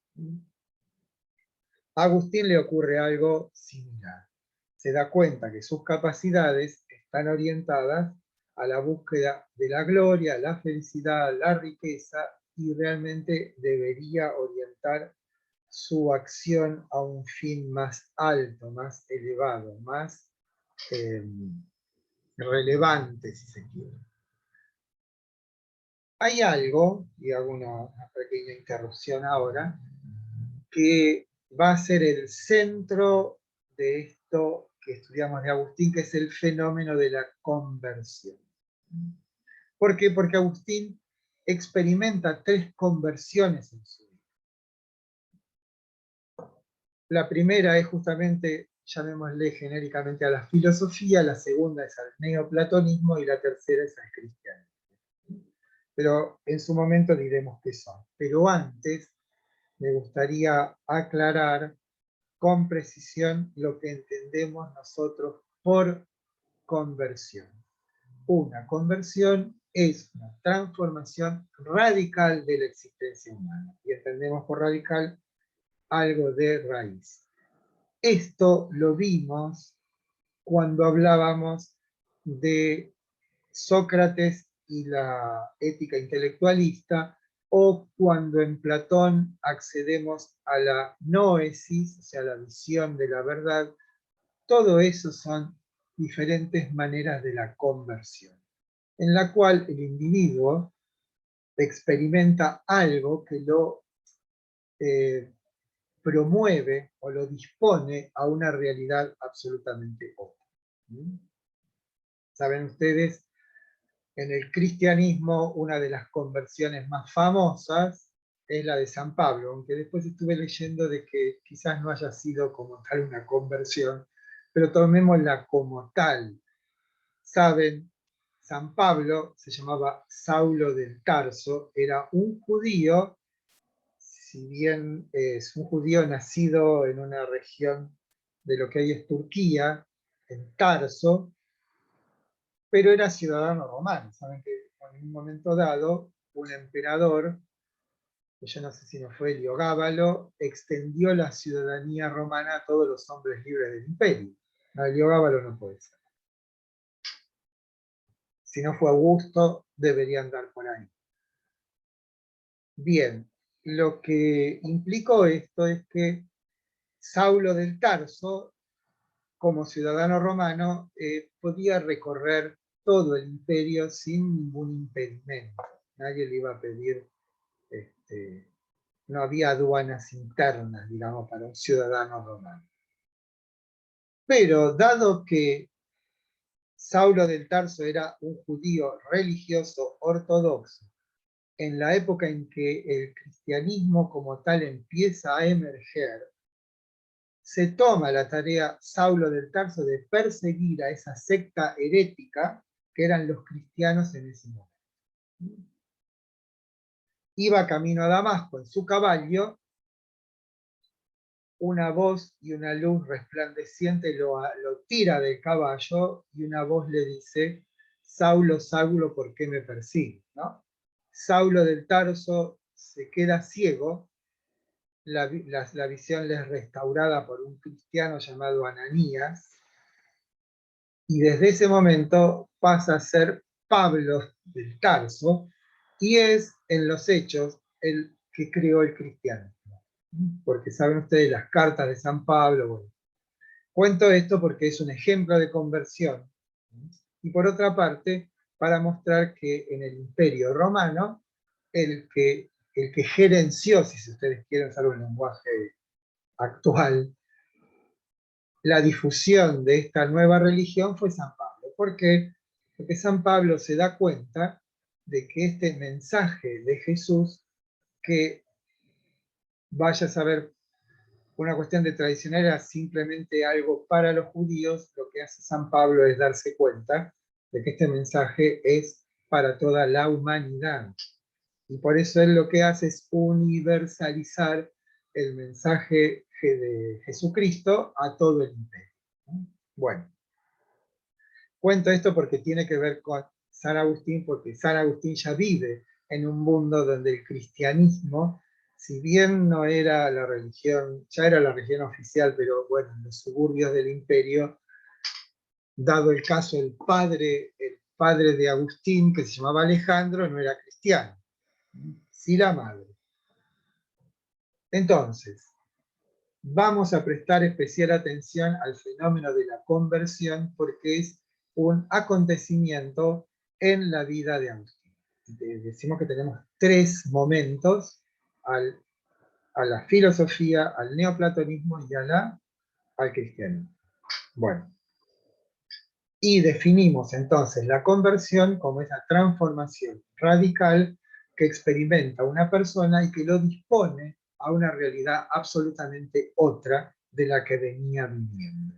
A Agustín le ocurre algo similar. Se da cuenta que sus capacidades están orientadas a la búsqueda de la gloria, la felicidad, la riqueza, y realmente debería orientar su acción a un fin más alto, más elevado, más relevante, si se quiere. Hay algo, y hago una pequeña interrupción ahora, que va a ser el centro de esto que estudiamos de Agustín, que es el fenómeno de la conversión. ¿Por qué? Porque Agustín experimenta 3 conversiones en su vida. La primera es justamente, llamémosle genéricamente, a la filosofía, la segunda es al neoplatonismo y la tercera es al cristianismo. Pero en su momento diremos qué son. Pero antes me gustaría aclarar con precisión lo que entendemos nosotros por conversión. Una conversión es una transformación radical de la existencia humana. Y entendemos por radical algo de raíz. Esto lo vimos cuando hablábamos de Sócrates y la ética intelectualista, o cuando en Platón accedemos a la noesis, o sea, la visión de la verdad. Todo eso son diferentes maneras de la conversión, en la cual el individuo experimenta algo que lo promueve o lo dispone a una realidad absolutamente otra. Saben ustedes, en el cristianismo una de las conversiones más famosas es la de San Pablo, aunque después estuve leyendo de que quizás no haya sido como tal una conversión, pero tomémosla como tal. Saben, San Pablo se llamaba Saulo del Tarso, era un judío, si bien es un judío nacido en una región de lo que hoy es Turquía, en Tarso, pero era ciudadano romano. Saben que en un momento dado, un emperador, que yo no sé si no fue Heliogábalo, extendió la ciudadanía romana a todos los hombres libres del imperio. No, Heliogábalo no puede ser. Si no fue Augusto, debería andar por ahí. Bien, lo que implicó esto es que Saulo del Tarso, como ciudadano romano, podía recorrer todo el imperio sin ningún impedimento. Nadie le iba a pedir, no había aduanas internas, digamos, para un ciudadano romano. Pero dado que Saulo del Tarso era un judío religioso ortodoxo, en la época en que el cristianismo como tal empieza a emerger, se toma la tarea Saulo del Tarso de perseguir a esa secta herética que eran los cristianos en ese momento. Iba camino a Damasco en su caballo, una voz y una luz resplandeciente lo tira del caballo y una voz le dice: Saulo, Saulo, ¿por qué me persigues? ¿No? Saulo del Tarso se queda ciego, la visión le es restaurada por un cristiano llamado Ananías, y desde ese momento pasa a ser Pablo del Tarso, y es en los Hechos el que creó el cristianismo. Porque saben ustedes las cartas de San Pablo. Bueno, cuento esto porque es un ejemplo de conversión. Y por otra parte, para mostrar que en el Imperio Romano, el que gerenció, si ustedes quieren usar un lenguaje actual, la difusión de esta nueva religión fue San Pablo. ¿Por qué? Porque San Pablo se da cuenta de que este mensaje de Jesús, que vaya a saber, una cuestión de tradicional, era simplemente algo para los judíos, lo que hace San Pablo es darse cuenta de que este mensaje es para toda la humanidad. Y por eso él lo que hace es universalizar el mensaje de Jesucristo a todo el imperio. Bueno, cuento esto porque tiene que ver con San Agustín, porque San Agustín ya vive en un mundo donde el cristianismo, si bien no era la religión, ya era la religión oficial, pero bueno, en los suburbios del imperio, dado el caso, el padre de Agustín, que se llamaba Alejandro, no era cristiano, sí la madre. Entonces, vamos a prestar especial atención al fenómeno de la conversión porque es un acontecimiento en la vida de Agustín. Decimos que tenemos 3 momentos: a la filosofía, al neoplatonismo y al cristianismo. Bueno, y definimos entonces la conversión como esa transformación radical que experimenta una persona y que lo dispone a una realidad absolutamente otra de la que venía viviendo.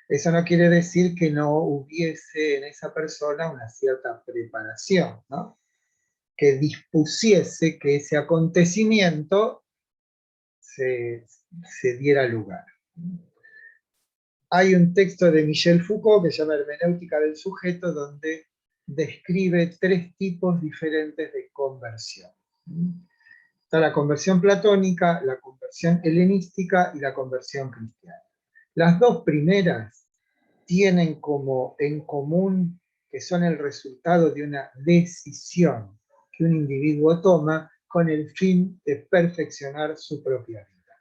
Eso no quiere decir que no hubiese en esa persona una cierta preparación, ¿no? Que dispusiese que ese acontecimiento se diera lugar. Hay un texto de Michel Foucault que se llama Hermenéutica del sujeto, donde describe 3 tipos diferentes de conversión. Está la conversión platónica, la conversión helenística y la conversión cristiana. Las 2 primeras tienen como en común que son el resultado de una decisión que un individuo toma con el fin de perfeccionar su propia vida.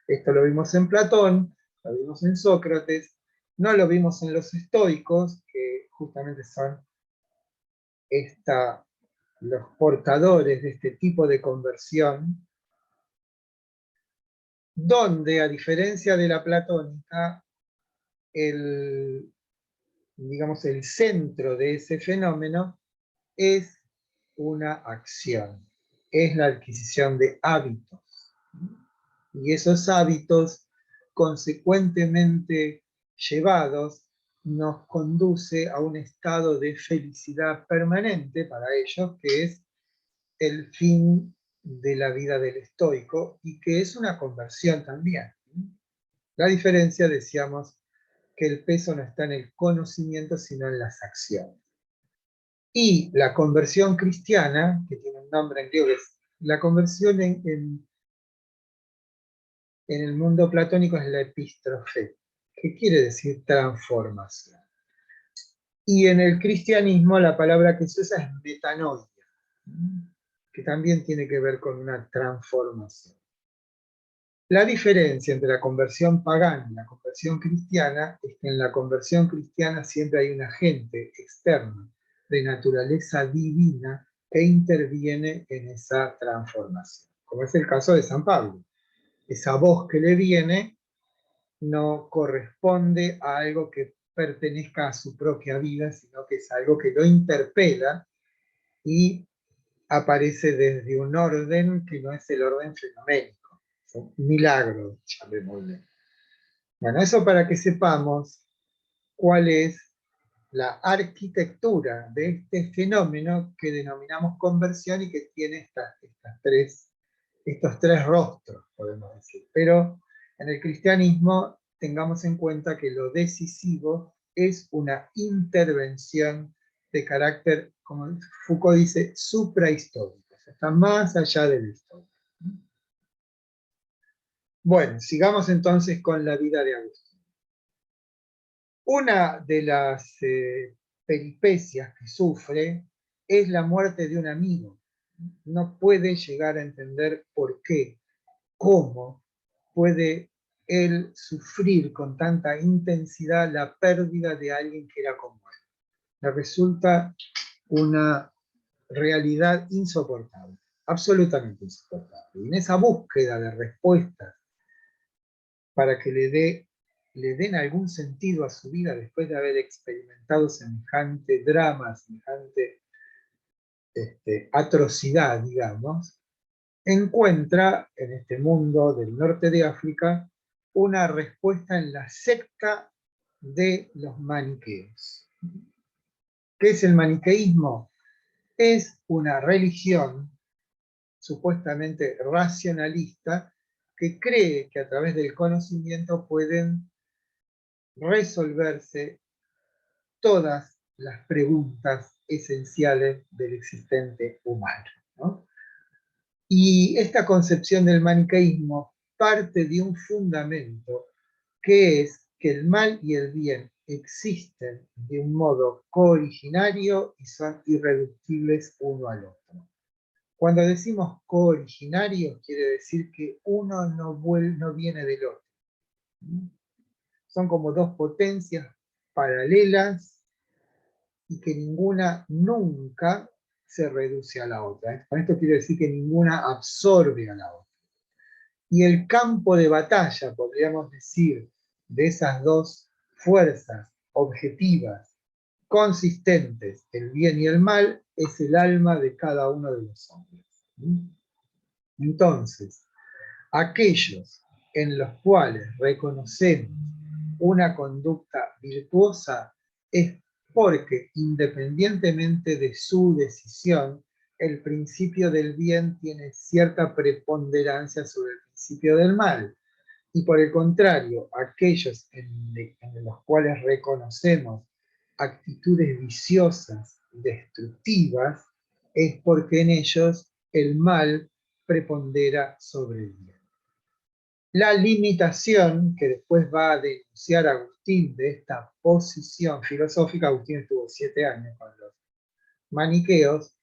Esto lo vimos en Platón, lo vimos en Sócrates, no lo vimos en los estoicos, que justamente son los portadores de este tipo de conversión, donde, a diferencia de la platónica, digamos, el centro de ese fenómeno es una acción, es la adquisición de hábitos. Y esos hábitos, consecuentemente llevados, nos conduce a un estado de felicidad permanente para ellos, que es el fin de la vida del estoico, y que es una conversión también. La diferencia, decíamos, que el peso no está en el conocimiento, sino en las acciones. Y la conversión cristiana, que tiene un nombre en griego, es la conversión en el mundo platónico es la epístrofe, que quiere decir transformación. Y en el cristianismo la palabra que se usa es metanoia, que también tiene que ver con una transformación. La diferencia entre la conversión pagana y la conversión cristiana es que en la conversión cristiana siempre hay un agente externo de naturaleza divina que interviene en esa transformación, como es el caso de San Pablo. Esa voz que le viene no corresponde a algo que pertenezca a su propia vida, sino que es algo que lo interpela y aparece desde un orden que no es el orden fenoménico, un milagro, llamémosle. Bueno, eso para que sepamos cuál es la arquitectura de este fenómeno que denominamos conversión y que tiene estos 3 rostros, podemos decir. Pero en el cristianismo tengamos en cuenta que lo decisivo es una intervención de carácter, como Foucault dice, suprahistórico, o sea, está más allá de la historia. Bueno, sigamos entonces con la vida de Agustín. Una de las peripecias que sufre es la muerte de un amigo. No puede llegar a entender por qué, cómo puede él sufrir con tanta intensidad la pérdida de alguien que era como él. Le resulta una realidad insoportable, absolutamente insoportable. Y en esa búsqueda de respuestas para que le den algún sentido a su vida después de haber experimentado semejante drama, semejante atrocidad, digamos, encuentra en este mundo del norte de África una respuesta en la secta de los maniqueos. ¿Qué es el maniqueísmo? Es una religión supuestamente racionalista que cree que a través del conocimiento pueden resolverse todas las preguntas esenciales del existente humano. ¿no? Y esta concepción del maniqueísmo parte de un fundamento que es que el mal y el bien existen de un modo cooriginario y son irreductibles uno al otro. Cuando decimos cooriginario, quiere decir que uno no viene del otro. Son como dos potencias paralelas y que ninguna nunca se reduce a la otra. Con esto quiero decir que ninguna absorbe a la otra. Y el campo de batalla, podríamos decir, de esas dos fuerzas objetivas, consistentes, el bien y el mal, es el alma de cada uno de los hombres. Entonces, aquellos en los cuales reconocemos una conducta virtuosa es porque, independientemente de su decisión, el principio del bien tiene cierta preponderancia sobre el principio del mal. Y por el contrario, aquellos en los cuales reconocemos actitudes viciosas, destructivas, es porque en ellos el mal prepondera sobre el bien. La limitación que después va a denunciar Agustín de esta posición filosófica, Agustín estuvo 7 años con los maniqueos,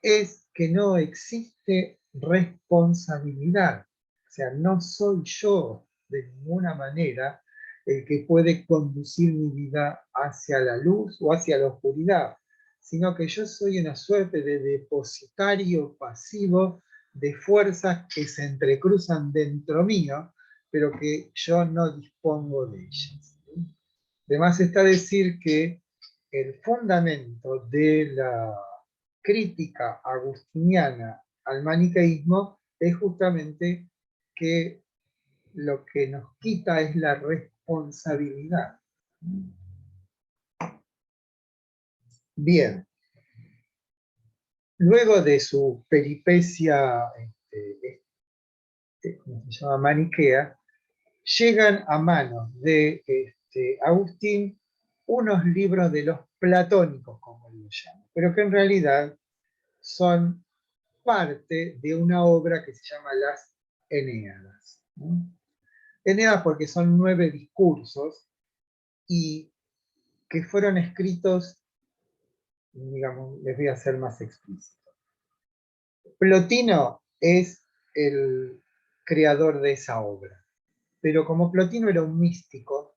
es que no existe responsabilidad. O sea, no soy yo de ninguna manera el que puede conducir mi vida hacia la luz o hacia la oscuridad, sino que yo soy una suerte de depositario pasivo de fuerzas que se entrecruzan dentro mío, pero que yo no dispongo de ellas. Además está decir que el fundamento de la crítica agustiniana al maniqueísmo es justamente que lo que nos quita es la responsabilidad. Bien. Luego de su peripecia, ¿cómo se llama? Maniquea, llegan a manos de Agustín unos libros de los platónicos, como él lo llama, pero que en realidad son parte de una obra que se llama Las Eneadas. ¿No? Eneadas porque son 9 discursos y que fueron escritos, digamos, les voy a ser más explícito. Plotino es el creador de esa obra, pero como Plotino era un místico,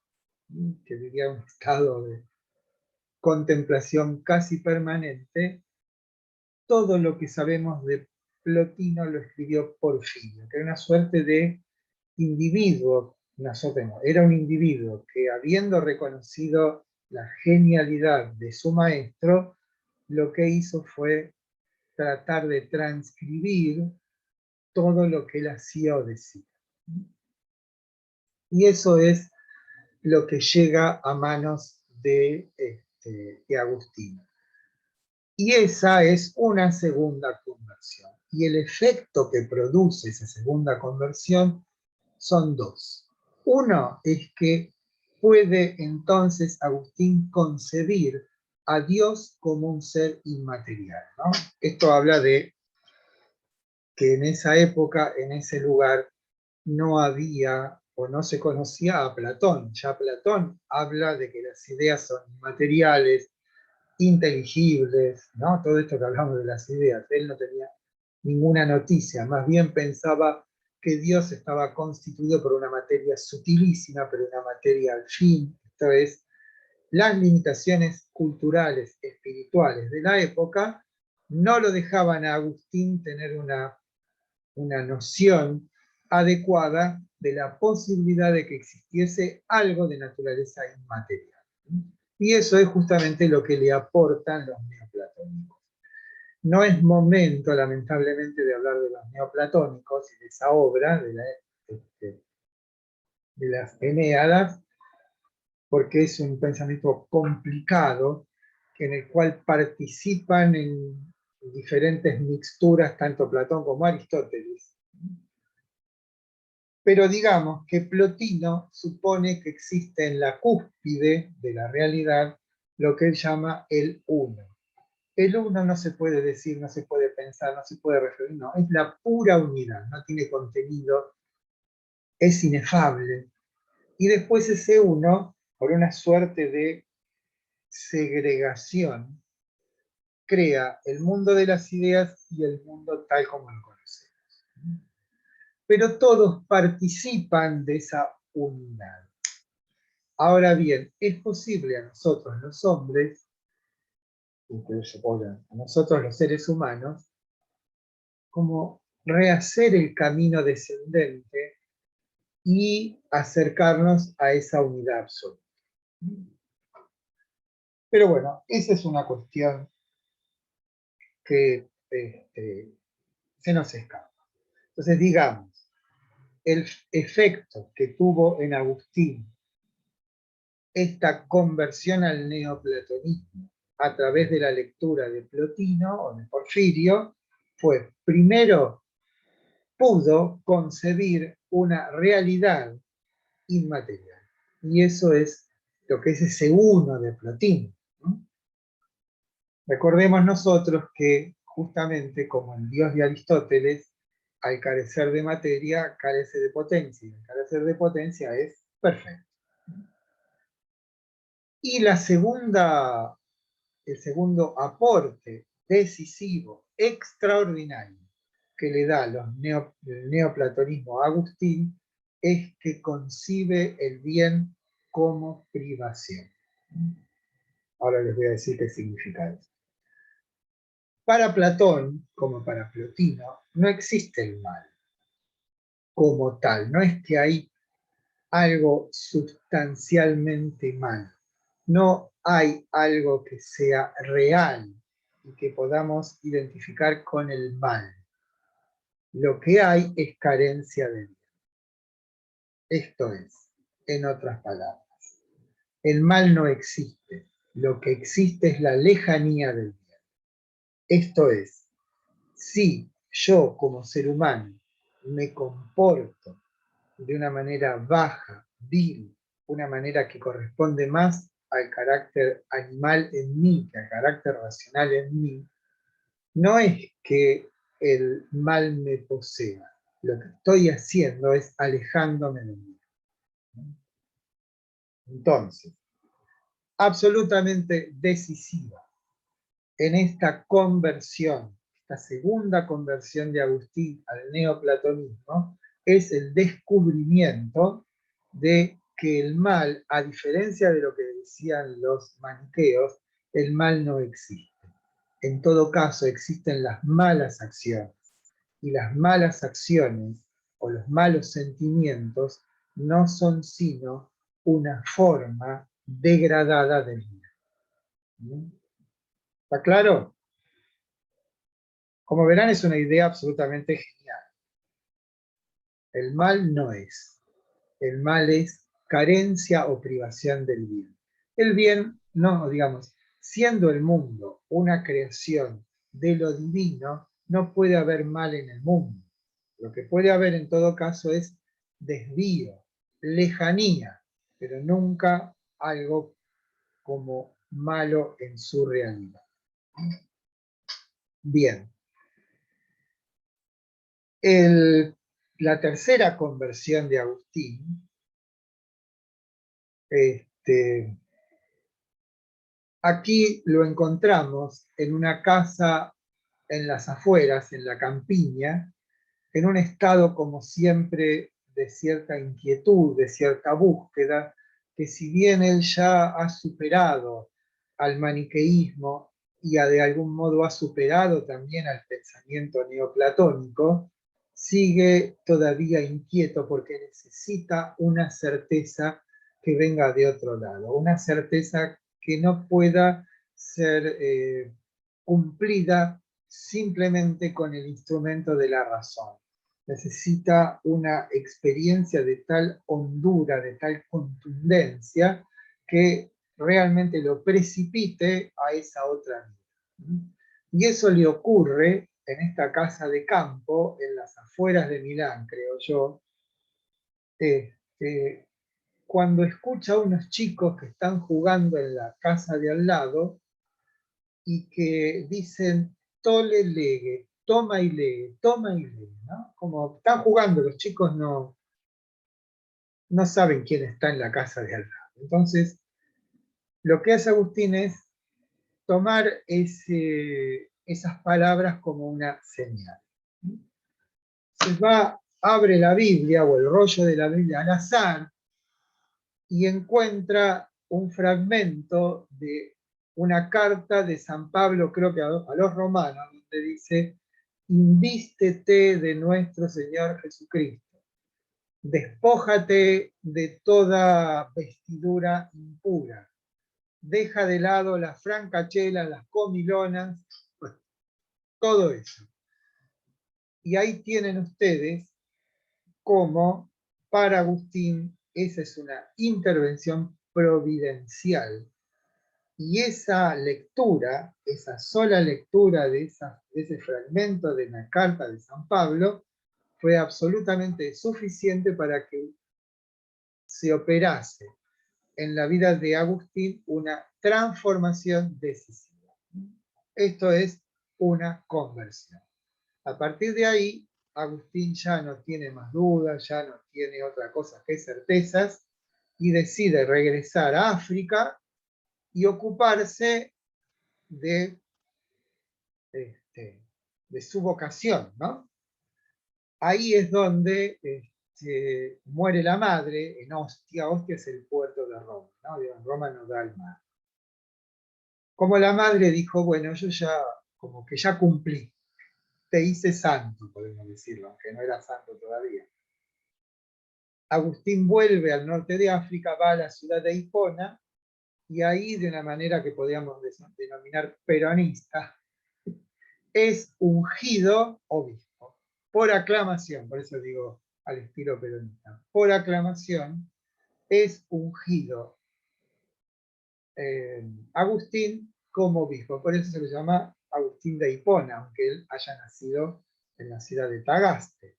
que vivía en un estado de contemplación casi permanente, todo lo que sabemos de Plotino lo escribió Porfirio, que era una suerte de individuo, era un individuo que, habiendo reconocido la genialidad de su maestro, lo que hizo fue tratar de transcribir todo lo que él hacía o decía. Y eso es lo que llega a manos de Agustín. Y esa es una segunda conversión. Y el efecto que produce esa segunda conversión son dos. Uno es que puede entonces Agustín concebir a Dios como un ser inmaterial, ¿no? Esto habla de que en esa época, en ese lugar, no había o no se conocía a Platón. Ya Platón habla de que las ideas son inmateriales, inteligibles, ¿no? Todo esto que hablamos de las ideas. Él no tenía ninguna noticia, más bien pensaba que Dios estaba constituido por una materia sutilísima, pero una materia al fin. Esto es, las limitaciones culturales, espirituales de la época no lo dejaban a Agustín tener una noción adecuada de la posibilidad de que existiese algo de naturaleza inmaterial. Y eso es justamente lo que le aportan los neoplatónicos. No es momento, lamentablemente, de hablar de los neoplatónicos y de esa obra, de las Eneadas, porque es un pensamiento complicado en el cual participan en diferentes mixturas tanto Platón como Aristóteles. Pero digamos que Plotino supone que existe en la cúspide de la realidad lo que él llama el uno. el uno no se puede decir, no se puede pensar, no se puede referir, no, es la pura unidad, no tiene contenido, es inefable. Y después ese uno, por una suerte de segregación, crea el mundo de las ideas y el mundo tal como lo conocemos. Pero todos participan de esa unidad. Ahora bien, es posible a nosotros los hombres, a nosotros los seres humanos, como rehacer el camino descendente y acercarnos a esa unidad absoluta. Pero bueno, esa es una cuestión que se nos escapa. Entonces, digamos, el efecto que tuvo en Agustín esta conversión al neoplatonismo a través de la lectura de Plotino o de Porfirio fue, primero, pudo concebir una realidad inmaterial. Y eso es lo que es ese uno de Plotino, ¿no? Recordemos nosotros que justamente como el Dios de Aristóteles, al carecer de materia, carece de potencia. Y al carecer de potencia es perfecto. Y el segundo aporte decisivo, extraordinario, que le da el neoplatonismo a Agustín, es que concibe el bien como privación. Ahora les voy a decir qué significa eso. Para Platón, como para Plotino, no existe el mal como tal. No es que hay algo sustancialmente mal. No hay algo que sea real y que podamos identificar con el mal. Lo que hay es carencia de bien. Esto es, en otras palabras, el mal no existe. Lo que existe es la lejanía del bien. Esto es, si yo como ser humano me comporto de una manera baja, vil, una manera que corresponde más al carácter animal en mí que al carácter racional en mí, no es que el mal me posea. Lo que estoy haciendo es alejándome de mí. Entonces, absolutamente decisiva en esta conversión, esta segunda conversión de Agustín al neoplatonismo, es el descubrimiento de que el mal, a diferencia de lo que decían los maniqueos, el mal no existe. En todo caso, existen las malas acciones. Y las malas acciones o los malos sentimientos no son sino una forma degradada del bien. ¿Está claro? Como verán, es una idea absolutamente genial. El mal no es. El mal es carencia o privación del bien. El bien, no, digamos, siendo el mundo una creación de lo divino, no puede haber mal en el mundo. Lo que puede haber en todo caso es desvío, lejanía, pero nunca algo como malo en su realidad. Bien. La tercera conversión de Agustín, aquí lo encontramos en una casa en las afueras, en la campiña, en un estado como siempre de cierta inquietud, de cierta búsqueda, que si bien él ya ha superado al maniqueísmo y de algún modo ha superado también al pensamiento neoplatónico, sigue todavía inquieto porque necesita una certeza que venga de otro lado, una certeza que no pueda ser cumplida simplemente con el instrumento de la razón. Necesita una experiencia de tal hondura, de tal contundencia, que realmente lo precipite a esa otra vida. Y eso le ocurre en esta casa de campo, en las afueras de Milán, creo yo, cuando escucha a unos chicos que están jugando en la casa de al lado, y que dicen tole lege, toma y lee, ¿no? Como están jugando, los chicos no saben quién está en la casa de al lado. Entonces, lo que hace Agustín es tomar esas palabras como una señal. Se abre la Biblia o el rollo de la Biblia al azar y encuentra un fragmento de una carta de San Pablo, creo que a los romanos, donde dice: invístete de nuestro Señor Jesucristo, despójate de toda vestidura impura, deja de lado las francachelas, las comilonas, pues, todo eso. Y ahí tienen ustedes cómo para Agustín esa es una intervención providencial. Y esa lectura, esa sola lectura de ese fragmento de la carta de San Pablo, fue absolutamente suficiente para que se operase en la vida de Agustín una transformación decisiva. Esto es una conversión. A partir de ahí, Agustín ya no tiene más dudas, ya no tiene otra cosa que certezas, y decide regresar a África y ocuparse de su vocación, ¿no? Ahí es donde muere la madre, en Ostia. Ostia es el puerto de Roma, ¿no? En Roma no da el mar. Como la madre dijo, bueno, yo ya, como que ya cumplí, te hice santo, podemos decirlo, aunque no era santo todavía. Agustín vuelve al norte de África, va a la ciudad de Hipona, y ahí, de una manera que podríamos denominar peronista, es ungido obispo, por aclamación, por eso digo al estilo peronista, por aclamación es ungido Agustín como obispo, por eso se le llama Agustín de Hipona, aunque él haya nacido en la ciudad de Tagaste.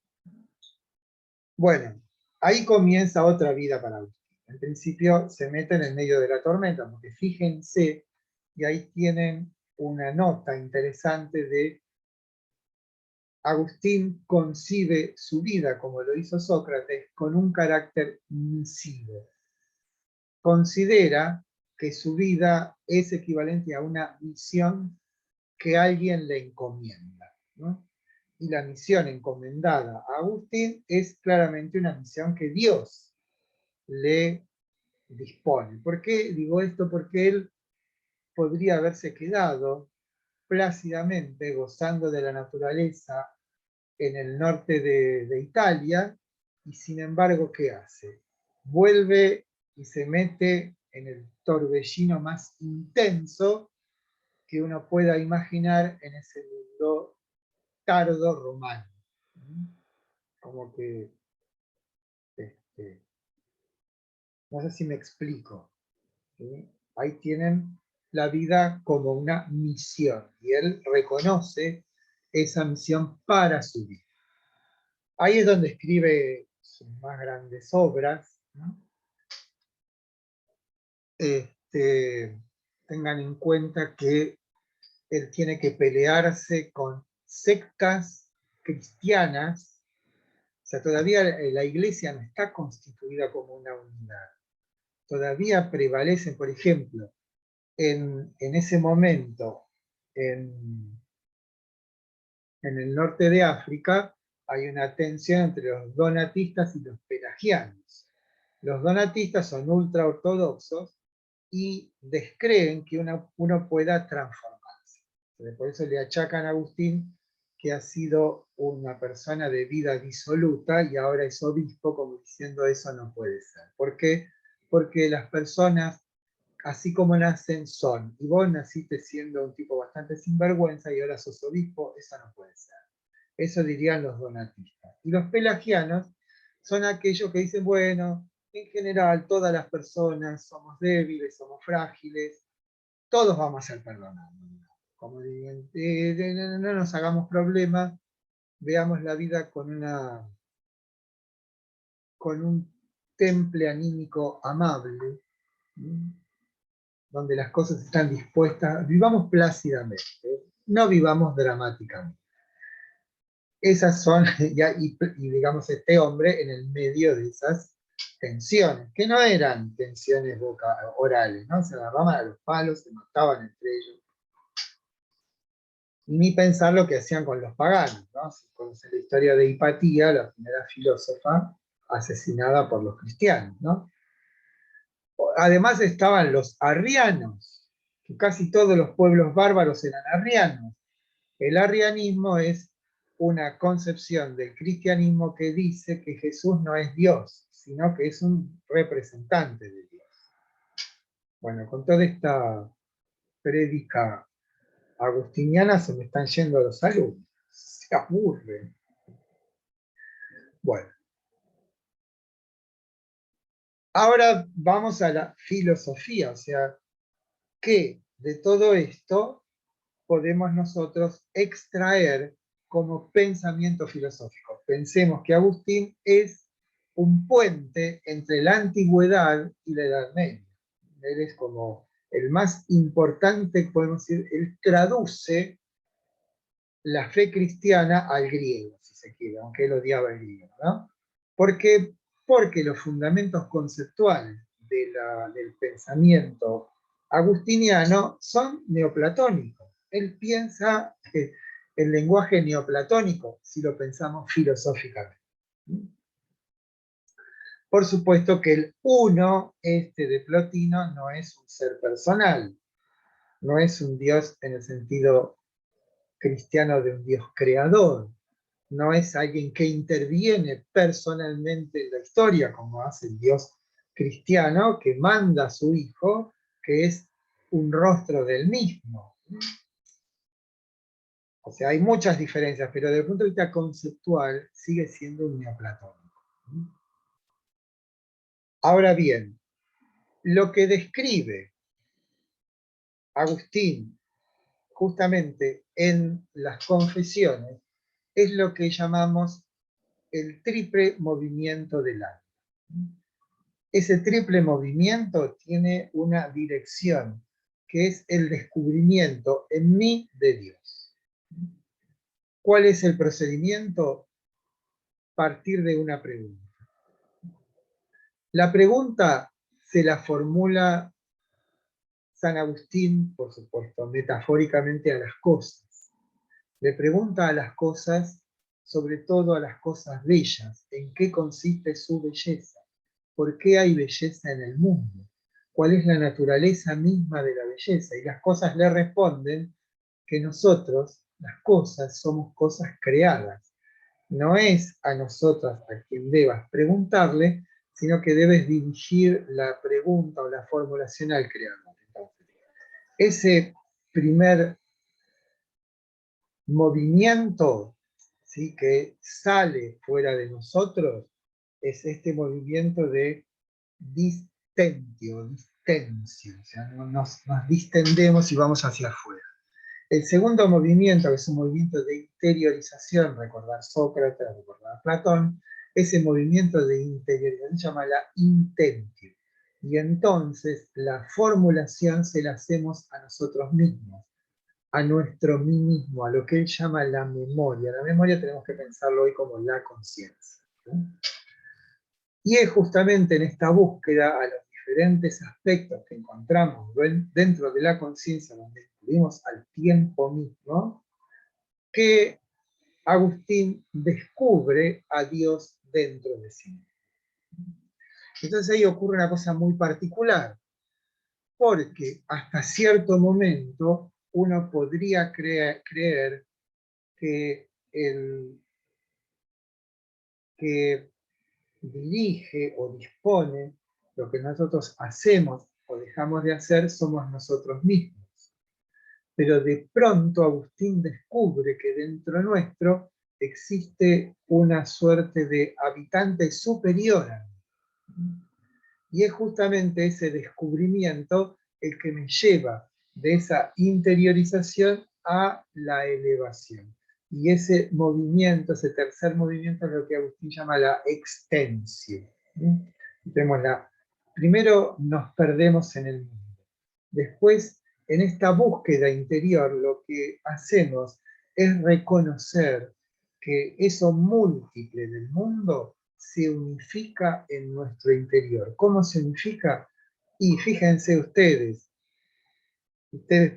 Bueno, ahí comienza otra vida para Agustín. En principio se mete en el medio de la tormenta, porque fíjense, y ahí tienen una nota interesante de Agustín concibe su vida, como lo hizo Sócrates, con un carácter misivo. Considera que su vida es equivalente a una misión que alguien le encomienda, ¿no? Y la misión encomendada a Agustín es claramente una misión que Dios le dispone. ¿Por qué digo esto? Porque él podría haberse quedado plácidamente gozando de la naturaleza en el norte de Italia, y sin embargo, ¿qué hace? Vuelve y se mete en el torbellino más intenso que uno pueda imaginar en ese mundo tardo romano. Como que, no sé si me explico, ¿sí? Ahí tienen la vida como una misión, y él reconoce esa misión para su vida. Ahí es donde escribe sus más grandes obras, ¿no? Tengan en cuenta que él tiene que pelearse con sectas cristianas. O sea, todavía la iglesia no está constituida como una unidad. Todavía prevalecen, por ejemplo, en ese momento, en el norte de África, hay una tensión entre los donatistas y los pelagianos. Los donatistas son ultra ortodoxos y descreen que uno pueda transformarse. Por eso le achacan a Agustín que ha sido una persona de vida disoluta y ahora es obispo, como diciendo eso no puede ser. ¿Por qué? Porque las personas, así como nacen, son. Y vos naciste siendo un tipo bastante sinvergüenza y ahora sos obispo, eso no puede ser. Eso dirían los donatistas. Y los pelagianos son aquellos que dicen, bueno, en general todas las personas somos débiles, somos frágiles, todos vamos a ser perdonados. Como dirían, no nos hagamos problemas, veamos la vida con un temple anímico amable, donde las cosas están dispuestas, vivamos plácidamente, no vivamos dramáticamente. Esas son, y digamos, este hombre en el medio de esas tensiones, que no eran tensiones orales, ¿no? Se agarraban a los palos, se mataban entre ellos. Ni pensar lo que hacían con los paganos, ¿no? Se conoce la historia de Hipatía, la primera filósofa asesinada por los cristianos, ¿no? Además estaban los arrianos, que casi todos los pueblos bárbaros eran arrianos. El arrianismo es una concepción del cristianismo que dice que Jesús no es Dios, sino que es un representante de Dios. Bueno, con toda esta prédica agustiniana se me están yendo los alumnos, se aburren. Bueno. Ahora vamos a la filosofía, o sea, ¿qué de todo esto podemos nosotros extraer como pensamiento filosófico? Pensemos que Agustín es un puente entre la antigüedad y la Edad Media. Él es como el más importante, podemos decir, él traduce la fe cristiana al griego, si se quiere, aunque él odiaba el griego, ¿no? Porque los fundamentos conceptuales del pensamiento agustiniano son neoplatónicos. Él piensa el lenguaje neoplatónico, si lo pensamos filosóficamente. Por supuesto que el uno de Plotino no es un ser personal, no es un Dios en el sentido cristiano de un Dios creador, no es alguien que interviene personalmente en la historia, como hace el Dios cristiano, que manda a su hijo, que es un rostro del mismo. O sea, hay muchas diferencias, pero desde el punto de vista conceptual sigue siendo un neoplatónico. Ahora bien, lo que describe Agustín justamente en las confesiones es lo que llamamos el triple movimiento del alma. Ese triple movimiento tiene una dirección, que es el descubrimiento en mí de Dios. ¿Cuál es el procedimiento? Partir de una pregunta. La pregunta se la formula San Agustín, por supuesto, metafóricamente a las cosas. Le pregunta a las cosas, sobre todo a las cosas bellas, en qué consiste su belleza. ¿Por qué hay belleza en el mundo? ¿Cuál es la naturaleza misma de la belleza? Y las cosas le responden que nosotros, las cosas, somos cosas creadas. No es a nosotras a quien debas preguntarle, sino que debes dirigir la pregunta o la formulación al creador. Entonces, ese primer movimiento, ¿sí?, que sale fuera de nosotros, es este movimiento de distensión, o sea, nos distendemos y vamos hacia afuera. El segundo movimiento, que es un movimiento de interiorización, recordar Sócrates, recordar Platón, ese movimiento de interiorización se llama la intentio. Y entonces la formulación se la hacemos a nosotros mismos, a nuestro mí mismo, a lo que él llama la memoria. La memoria tenemos que pensarlo hoy como la conciencia, ¿no? Y es justamente en esta búsqueda a los diferentes aspectos que encontramos dentro de la conciencia, donde descubrimos al tiempo mismo, que Agustín descubre a Dios dentro de sí. Entonces ahí ocurre una cosa muy particular, porque hasta cierto momento uno podría creer que el que dirige o dispone lo que nosotros hacemos o dejamos de hacer somos nosotros mismos. Pero de pronto Agustín descubre que dentro nuestro existe una suerte de habitante superior a mí. Y es justamente ese descubrimiento el que me lleva de esa interiorización a la elevación. Y ese movimiento, ese tercer movimiento, es lo que Agustín llama la extensión. Primero nos perdemos en el mundo. Después, en esta búsqueda interior, lo que hacemos es reconocer que eso múltiple del mundo se unifica en nuestro interior. ¿Cómo se unifica? Y fíjense ustedes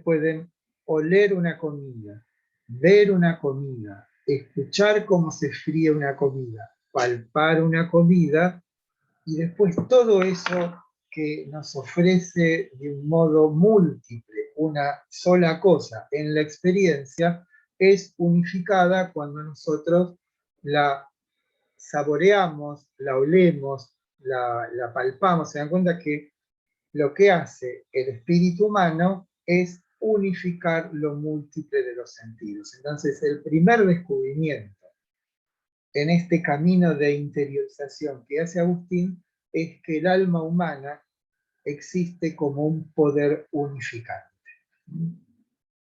pueden oler una comida, ver una comida, escuchar cómo se fríe una comida, palpar una comida, y después todo eso que nos ofrece de un modo múltiple una sola cosa en la experiencia es unificada cuando nosotros la saboreamos, la olemos, la palpamos. Se dan cuenta que lo que hace el espíritu humano es unificar lo múltiple de los sentidos. Entonces, el primer descubrimiento en este camino de interiorización que hace Agustín es que el alma humana existe como un poder unificante.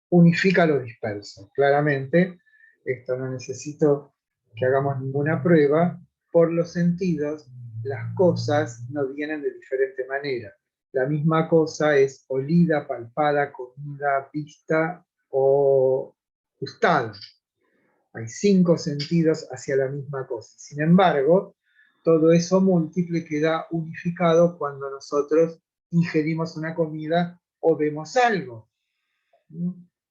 Unifica lo disperso. Claramente, esto no necesito que hagamos ninguna prueba, por los sentidos las cosas no vienen de diferente manera. La misma cosa es olida, palpada, comida, vista o gustada. Hay 5 sentidos hacia la misma cosa. Sin embargo, todo eso múltiple queda unificado cuando nosotros ingerimos una comida o vemos algo.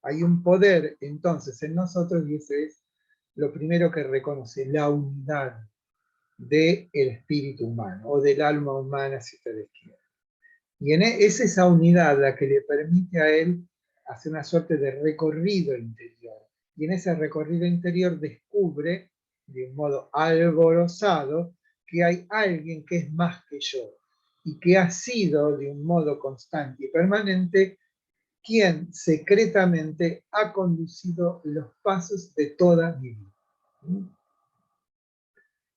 Hay un poder entonces en nosotros, y ese es lo primero que reconoce, la unidad del espíritu humano, o del alma humana, si ustedes quieren. Y es esa unidad la que le permite a él hacer una suerte de recorrido interior. Y en ese recorrido interior descubre, de un modo alborozado, que hay alguien que es más que yo, y que ha sido de un modo constante y permanente quien secretamente ha conducido los pasos de toda mi vida.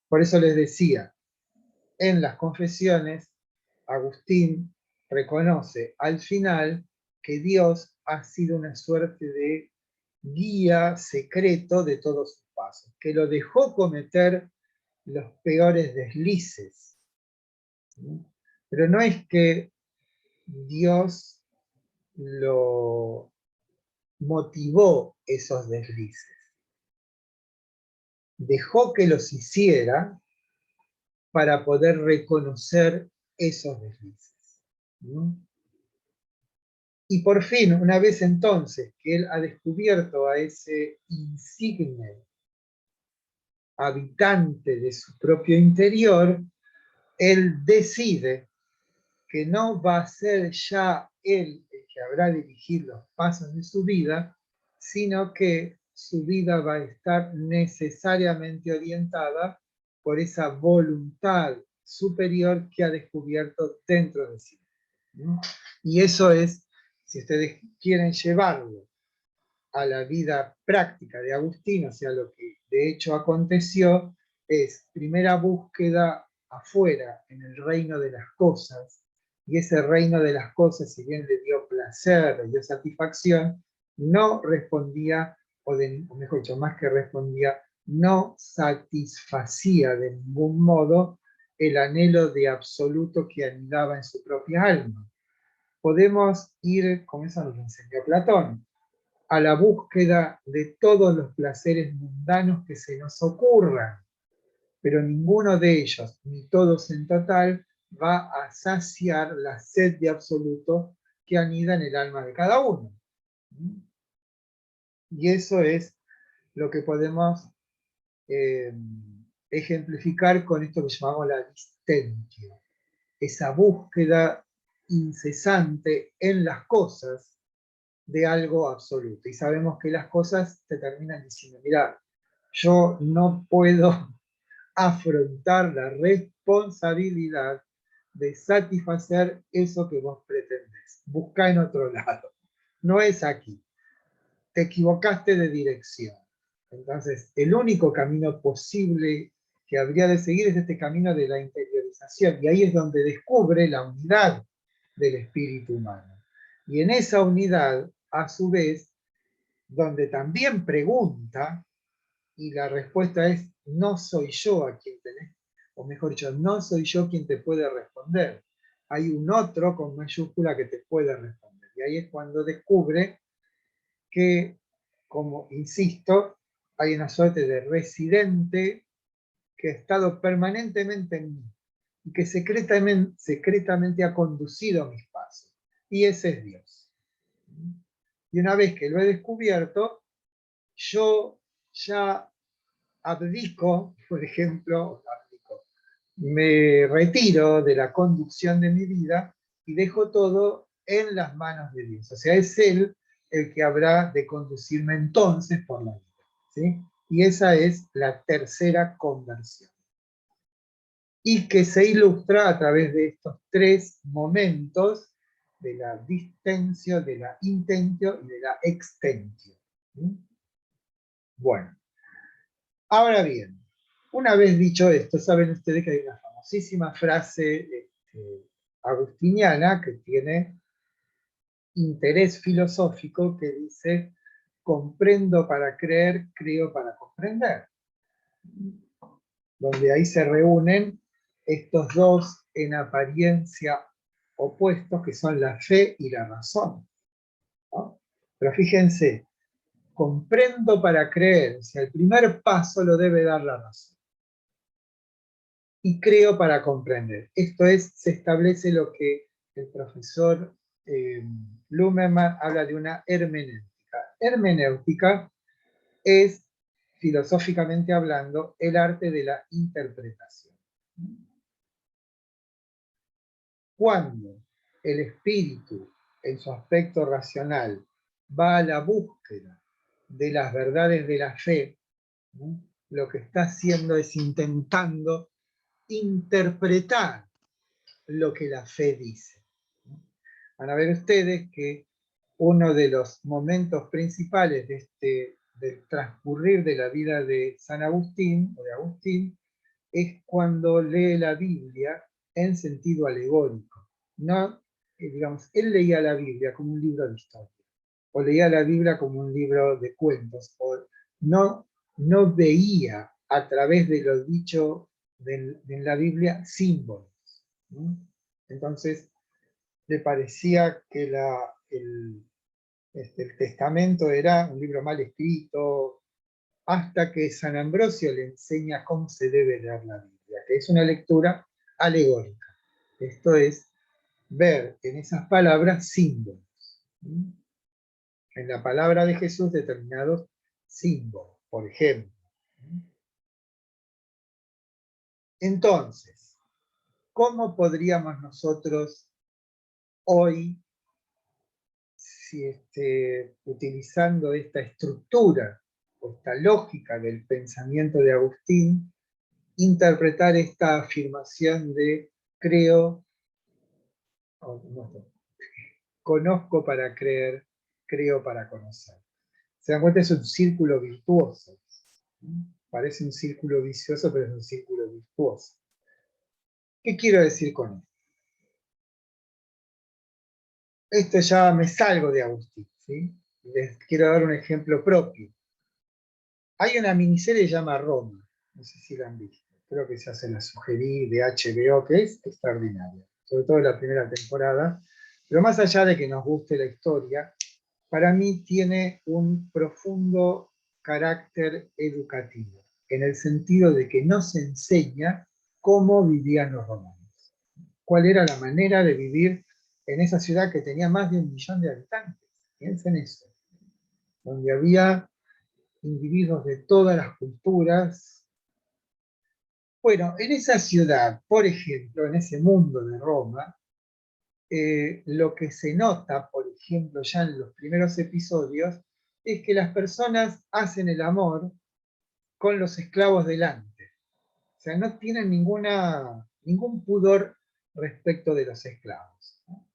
Por eso les decía, en las confesiones, Agustín reconoce al final que Dios ha sido una suerte de guía secreto de todos sus pasos, que lo dejó cometer los peores deslices. Pero no es que Dios lo motivó esos deslices. Dejó que los hiciera para poder reconocer esos deslices. Y por fin, una vez entonces que él ha descubierto a ese insigne habitante de su propio interior, él decide que no va a ser ya él el que habrá de dirigir los pasos de su vida, sino que su vida va a estar necesariamente orientada por esa voluntad superior que ha descubierto dentro de sí. Y eso es, si ustedes quieren llevarlo a la vida práctica de Agustín, o sea, lo que de hecho aconteció, es primera búsqueda afuera, en el reino de las cosas, y ese reino de las cosas, si bien le dio placer, le dio satisfacción, no respondía, o mejor dicho, más que respondía, no satisfacía de ningún modo el anhelo de absoluto que anidaba en su propia alma. Podemos ir, como eso nos enseñó Platón, a la búsqueda de todos los placeres mundanos que se nos ocurran, pero ninguno de ellos, ni todos en total, va a saciar la sed de absoluto que anida en el alma de cada uno. Y eso es lo que podemos ejemplificar con esto que llamamos la distentio, esa búsqueda incesante en las cosas de algo absoluto. Y sabemos que las cosas te terminan diciendo, mira, yo no puedo afrontar la responsabilidad de satisfacer eso que vos pretendés. Busca en otro lado. No es aquí. Te equivocaste de dirección. Entonces, el único camino posible que habría de seguir es este camino de la interiorización. Y ahí es donde descubre la unidad del espíritu humano. Y en esa unidad, a su vez, donde también pregunta, y la respuesta es, no soy yo a quien tenés, o mejor dicho, no soy yo quien te puede responder. Hay un otro con mayúscula que te puede responder. Y ahí es cuando descubre que, como insisto, hay una suerte de residente que ha estado permanentemente en mí y que secretamente ha conducido mis pasos. Y ese es Dios. Y una vez que lo he descubierto, yo ya abdico, por ejemplo, me retiro de la conducción de mi vida y dejo todo en las manos de Dios. O sea, es Él el que habrá de conducirme entonces por la vida. ¿Sí? Y esa es la tercera conversión. Y que se ilustra a través de estos tres momentos de la distentio, de la intentio y de la extentio. ¿Sí? Bueno, ahora bien, una vez dicho esto, saben ustedes que hay una famosísima frase agustiniana que tiene interés filosófico que dice: comprendo para creer, creo para comprender. Donde ahí se reúnen estos dos en apariencia opuestos que son la fe y la razón, ¿no? Pero fíjense, comprendo para creer, o sea, el primer paso lo debe dar la razón. Y creo para comprender. Esto es, se establece lo que el profesor Blumenbach habla de una hermenéutica. Hermenéutica es, filosóficamente hablando, el arte de la interpretación. Cuando el espíritu, en su aspecto racional, va a la búsqueda de las verdades de la fe, ¿no? Lo que está haciendo es intentando interpretar lo que la fe dice. Van a ver ustedes que uno de los momentos principales del transcurrir de la vida de San Agustín, o de Agustín, es cuando lee la Biblia en sentido alegórico. No, digamos, él leía la Biblia como un libro de historia, o leía la Biblia como un libro de cuentos, o no veía a través de lo dicho en la Biblia símbolos. ¿No? Entonces, le parecía que el Testamento era un libro mal escrito, hasta que San Ambrosio le enseña cómo se debe leer la Biblia, que es una lectura alegórica. Esto es, ver en esas palabras símbolos. En la palabra de Jesús determinados símbolos, por ejemplo. Entonces, ¿cómo podríamos nosotros hoy, utilizando esta estructura o esta lógica del pensamiento de Agustín, interpretar esta afirmación de creo, conozco para creer, creo para conocer? Se dan cuenta, es un círculo virtuoso. Parece un círculo vicioso, pero es un círculo virtuoso. ¿Qué quiero decir con esto? Esto ya me salgo de Agustín, ¿sí? Les quiero dar un ejemplo propio. Hay una miniserie que se llama Roma, no sé si la han visto, creo que ya se la sugerí, de HBO, que es extraordinaria, sobre todo la primera temporada, pero más allá de que nos guste la historia, para mí tiene un profundo carácter educativo, en el sentido de que nos enseña cómo vivían los romanos, cuál era la manera de vivir en esa ciudad que tenía más de 1 millón de habitantes. Piensen eso, donde había individuos de todas las culturas. Bueno, en esa ciudad, por ejemplo, en ese mundo de Roma, lo que se nota, por ejemplo, ya en los primeros episodios, es que las personas hacen el amor con los esclavos delante. O sea, no tienen ningún pudor respecto de los esclavos, ¿no?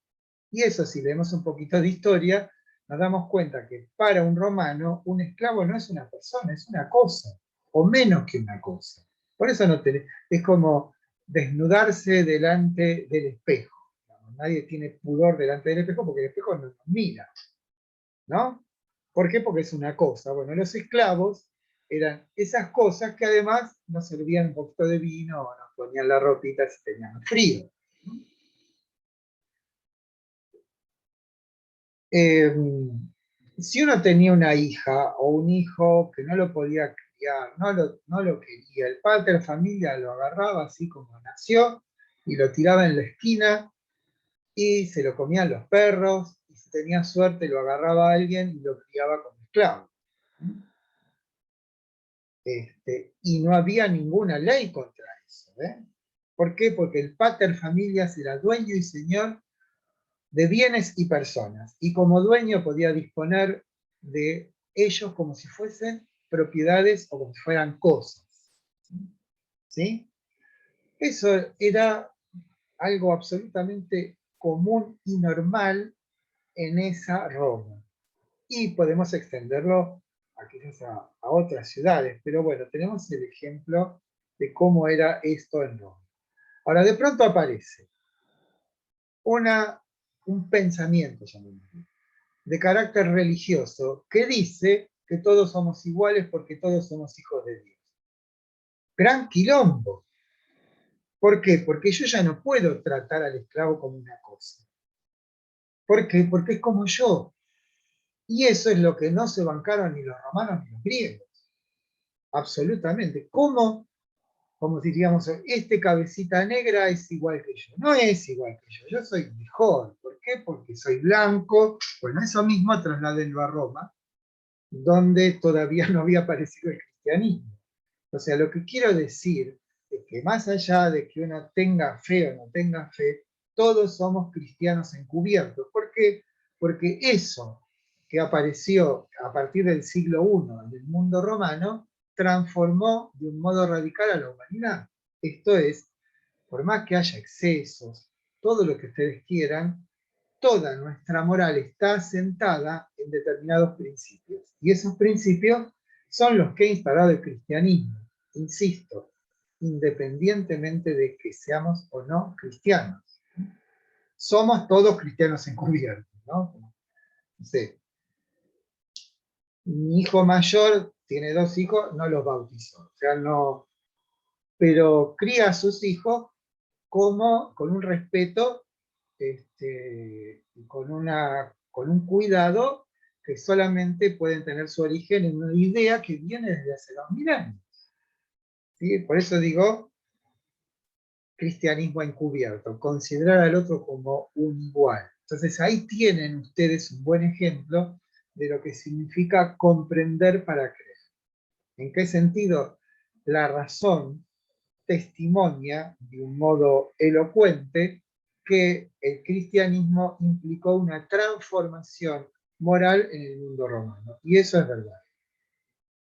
Y eso, si leemos un poquito de historia, nos damos cuenta que para un romano, un esclavo no es una persona, es una cosa, o menos que una cosa. Por eso es como desnudarse delante del espejo. Nadie tiene pudor delante del espejo porque el espejo no nos mira, ¿no? ¿Por qué? Porque es una cosa. Bueno, los esclavos eran esas cosas que además nos servían un poquito de vino o nos ponían la ropita si teníamos frío. Si uno tenía una hija o un hijo que no lo podía criar, no lo quería, el pater familia lo agarraba así como nació y lo tiraba en la esquina y se lo comían los perros, y si tenía suerte lo agarraba a alguien y lo criaba como esclavo. Y no había ninguna ley contra eso. ¿Por qué? Porque el pater familias era dueño y señor de bienes y personas, y como dueño podía disponer de ellos como si fuesen propiedades o como si fueran cosas. ¿Sí? Eso era algo absolutamente común y normal en esa Roma. Y podemos extenderlo quizás a otras ciudades, pero bueno, tenemos el ejemplo de cómo era esto en Roma. Ahora, de pronto aparece un pensamiento, de carácter religioso, que dice que todos somos iguales porque todos somos hijos de Dios. Gran quilombo. ¿Por qué? Porque yo ya no puedo tratar al esclavo como una cosa. ¿Por qué? Porque es como yo. Y eso es lo que no se bancaron ni los romanos ni los griegos. Absolutamente. ¿Cómo? Como diríamos, este cabecita negra es igual que yo. No es igual que yo soy mejor. ¿Por qué? Porque soy blanco. Bueno, eso mismo trasladenlo a Roma, donde todavía no había aparecido el cristianismo. O sea, lo que quiero decir es que más allá de que uno tenga fe o no tenga fe, todos somos cristianos encubiertos. ¿Por qué? Porque eso que apareció a partir del siglo I en el mundo romano transformó de un modo radical a la humanidad. Esto es, por más que haya excesos, todo lo que ustedes quieran, toda nuestra moral está asentada en determinados principios. Y esos principios son los que ha instalado el cristianismo. Insisto, independientemente de que seamos o no cristianos. Somos todos cristianos encubiertos, ¿no? No sé. Mi hijo mayor tiene 2 hijos, no los bautizó. O sea, no. Pero cría a sus hijos como con un respeto, con un cuidado que solamente pueden tener su origen en una idea que viene desde hace 2000 años. ¿Sí? Por eso digo, cristianismo encubierto, considerar al otro como un igual. Entonces ahí tienen ustedes un buen ejemplo de lo que significa comprender para creer. ¿En qué sentido? La razón testimonia de un modo elocuente que el cristianismo implicó una transformación moral en el mundo romano. Y eso es verdad.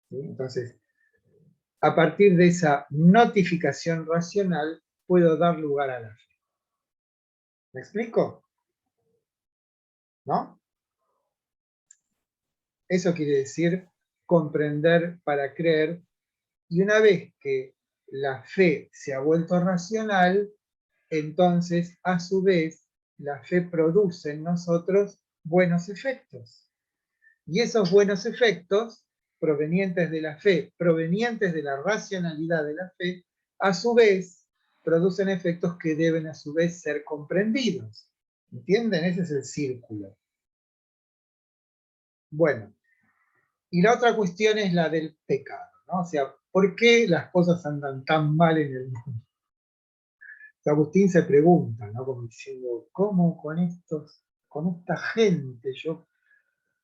¿Sí? Entonces, a partir de esa notificación racional, puedo dar lugar a la fe. ¿Me explico? ¿No? Eso quiere decir comprender para creer, y una vez que la fe se ha vuelto racional, entonces a su vez la fe produce en nosotros buenos efectos. Y esos buenos efectos, provenientes de la fe, provenientes de la racionalidad de la fe, a su vez producen efectos que deben a su vez ser comprendidos. ¿Entienden? Ese es el círculo. Bueno, y la otra cuestión es la del pecado, ¿no? O sea, ¿por qué las cosas andan tan mal en el mundo? Agustín se pregunta, ¿no? Como diciendo, ¿cómo con esta gente yo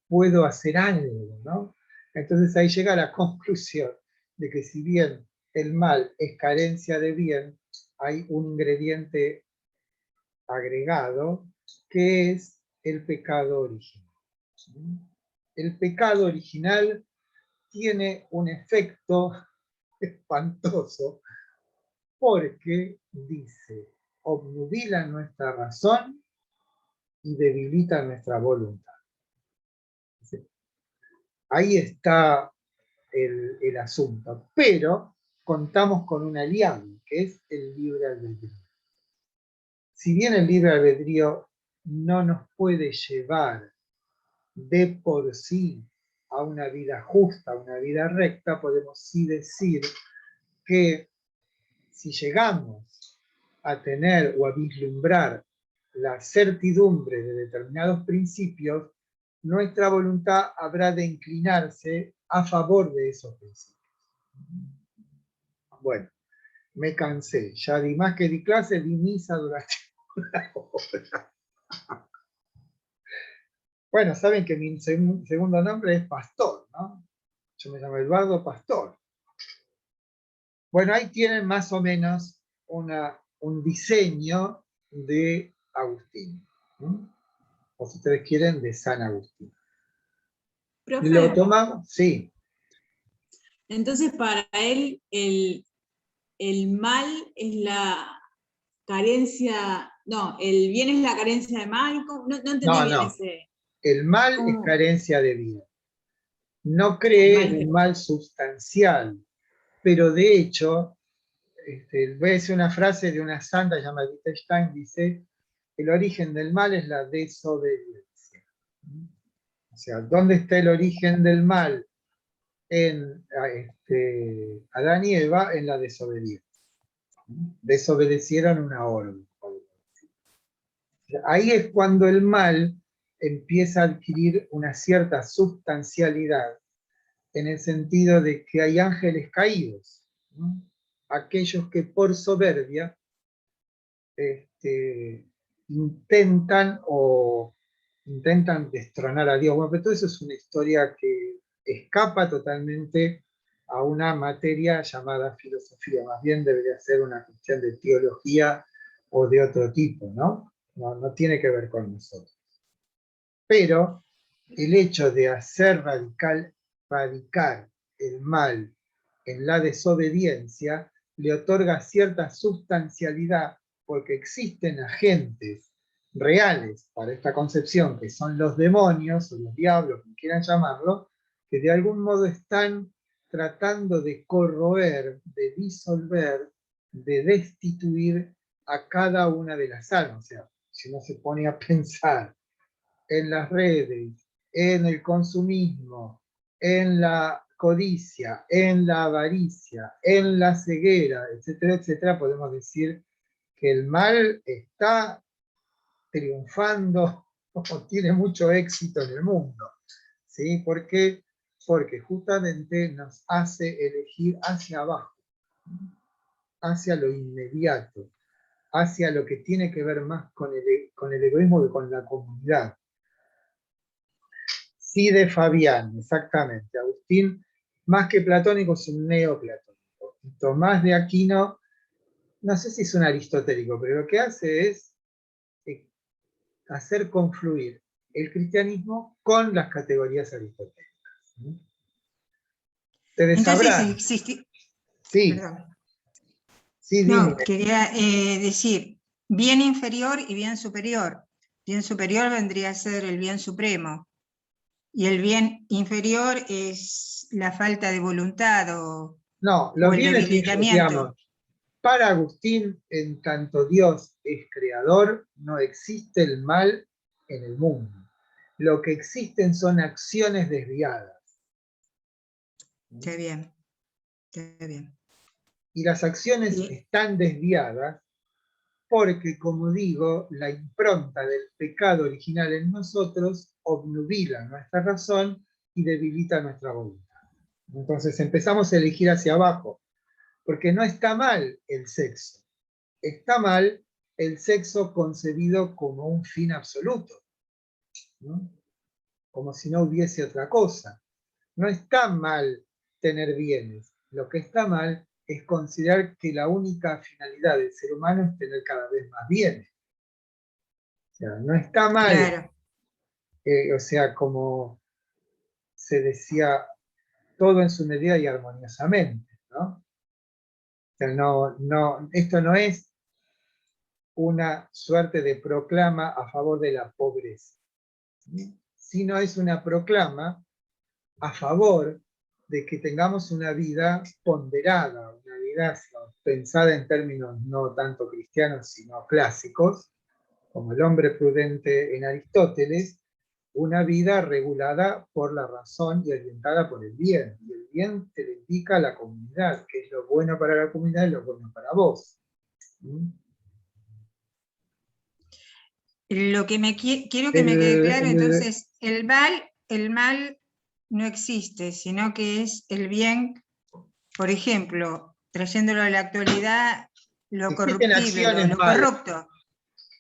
puedo hacer algo, ¿no? Entonces ahí llega a la conclusión de que si bien el mal es carencia de bien, hay un ingrediente agregado que es el pecado original. El pecado original tiene un efecto espantoso porque dice, obnubila nuestra razón y debilita nuestra voluntad. Ahí está el asunto, pero contamos con un aliado, que es el libre albedrío. Si bien el libre albedrío no nos puede llevar de por sí a una vida justa, a una vida recta, podemos sí decir que si llegamos a tener o a vislumbrar la certidumbre de determinados principios, nuestra voluntad habrá de inclinarse a favor de esos principios. Bueno, me cansé, ya di más que di clase, di misa durante una hora. Bueno, saben que mi segundo nombre es Pastor, ¿no? Yo me llamo Eduardo Pastor. Bueno, ahí tienen más o menos un diseño de Agustín. O si ustedes quieren, de San Agustín. Profe, ¿Lo tomamos? Sí. entonces para él el mal es la carencia, no, el bien es la carencia de mal. No entendí bien ese. El mal ¿Cómo? es carencia de bien. No El cree mal en es- un mal sustancial, pero de hecho, voy a decir una frase de una santa llamada Wittgenstein, dice, el origen del mal es la desobediencia. O sea, ¿dónde está el origen del mal? En Adán y Eva, en la desobediencia. Desobedecieron una orden. Ahí es cuando el mal empieza a adquirir una cierta sustancialidad, en el sentido de que hay ángeles caídos, ¿no? Aquellos que por soberbia intentan destronar a Dios. Bueno, pero todo eso es una historia que escapa totalmente a una materia llamada filosofía, más bien debería ser una cuestión de teología o de otro tipo, ¿no? No tiene que ver con nosotros. Pero el hecho de hacer radicar el mal en la desobediencia le otorga cierta sustancialidad, porque existen agentes reales para esta concepción, que son los demonios o los diablos, como quieran llamarlo, que de algún modo están tratando de corroer, de disolver, de destituir a cada una de las almas. O sea, si uno se pone a pensar en las redes, en el consumismo, en la codicia, en la avaricia, en la ceguera, etcétera, etcétera, podemos decir que el mal está triunfando o tiene mucho éxito en el mundo. ¿Sí? ¿Por qué? Porque justamente nos hace elegir hacia abajo, hacia lo inmediato, hacia lo que tiene que ver más con el egoísmo que con la comunidad. Sí, de Fabián, exactamente. Agustín, más que platónico, es un neoplatónico. Y Tomás de Aquino, no sé si es un aristotélico, pero lo que hace es hacer confluir el cristianismo con las categorías aristotélicas. Ustedes Entonces sabrán. existe, Sí, perdón. sí, No, dime. quería decir bien inferior y bien superior. Bien superior vendría a ser el bien supremo. Y el bien inferior es la falta de voluntad No, o los el bienes, debilitamiento. digamos, para Agustín, en tanto Dios es creador, no existe el mal en el mundo. Lo que existen son acciones desviadas. Está bien, está bien. Y las acciones Y están desviadas porque, como digo, la impronta del pecado original en nosotros obnubila nuestra razón y debilita nuestra voluntad. Entonces empezamos a elegir hacia abajo, porque no está mal el sexo, está mal el sexo concebido como un fin absoluto, ¿no? Como si no hubiese otra cosa. No está mal tener bienes, lo que está mal es considerar que la única finalidad del ser humano es tener cada vez más bienes. O sea, no está mal, claro, o sea, como se decía, todo en su medida y armoniosamente, ¿no? O sea, esto no es una suerte de proclama a favor de la pobreza, sino es una proclama a favor de que tengamos una vida ponderada, una vida pensada en términos no tanto cristianos, sino clásicos, como el hombre prudente en Aristóteles, una vida regulada por la razón y orientada por el bien. Y el bien te lo indica a la comunidad, que es lo bueno para la comunidad y lo bueno para vos. Lo que quiero que me quede claro, El- entonces, el mal no existe, sino que es el bien, por ejemplo, trayéndolo a la actualidad, lo Existen corruptible, acciones lo malas. corrupto.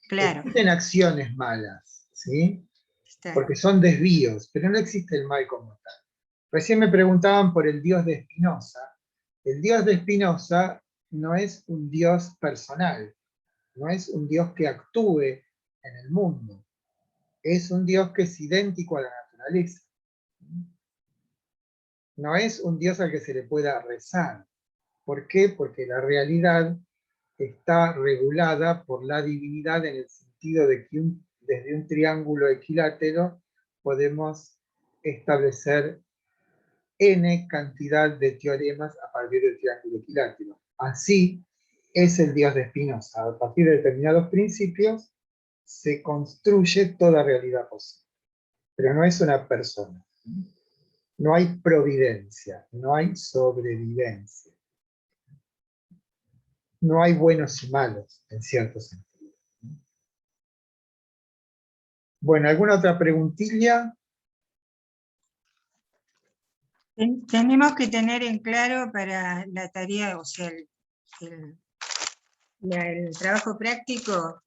Claro, Existen acciones malas, ¿sí? está. Porque son desvíos, pero no existe el mal como tal. Recién me preguntaban por el Dios de Spinoza. El Dios de Spinoza no es un Dios personal, no es un Dios que actúe en el mundo, es un Dios que es idéntico a la naturaleza. No es un Dios al que se le pueda rezar. ¿Por qué? Porque la realidad está regulada por la divinidad en el sentido de que desde un triángulo equilátero podemos establecer n cantidad de teoremas a partir del triángulo equilátero. Así es el Dios de Spinoza. A partir de determinados principios se construye toda realidad posible. Pero no es una persona. No hay providencia, no hay sobrevivencia. No hay buenos y malos, en cierto sentido. Bueno, ¿alguna otra preguntilla? Tenemos que tener en claro para la tarea, o sea, el trabajo práctico,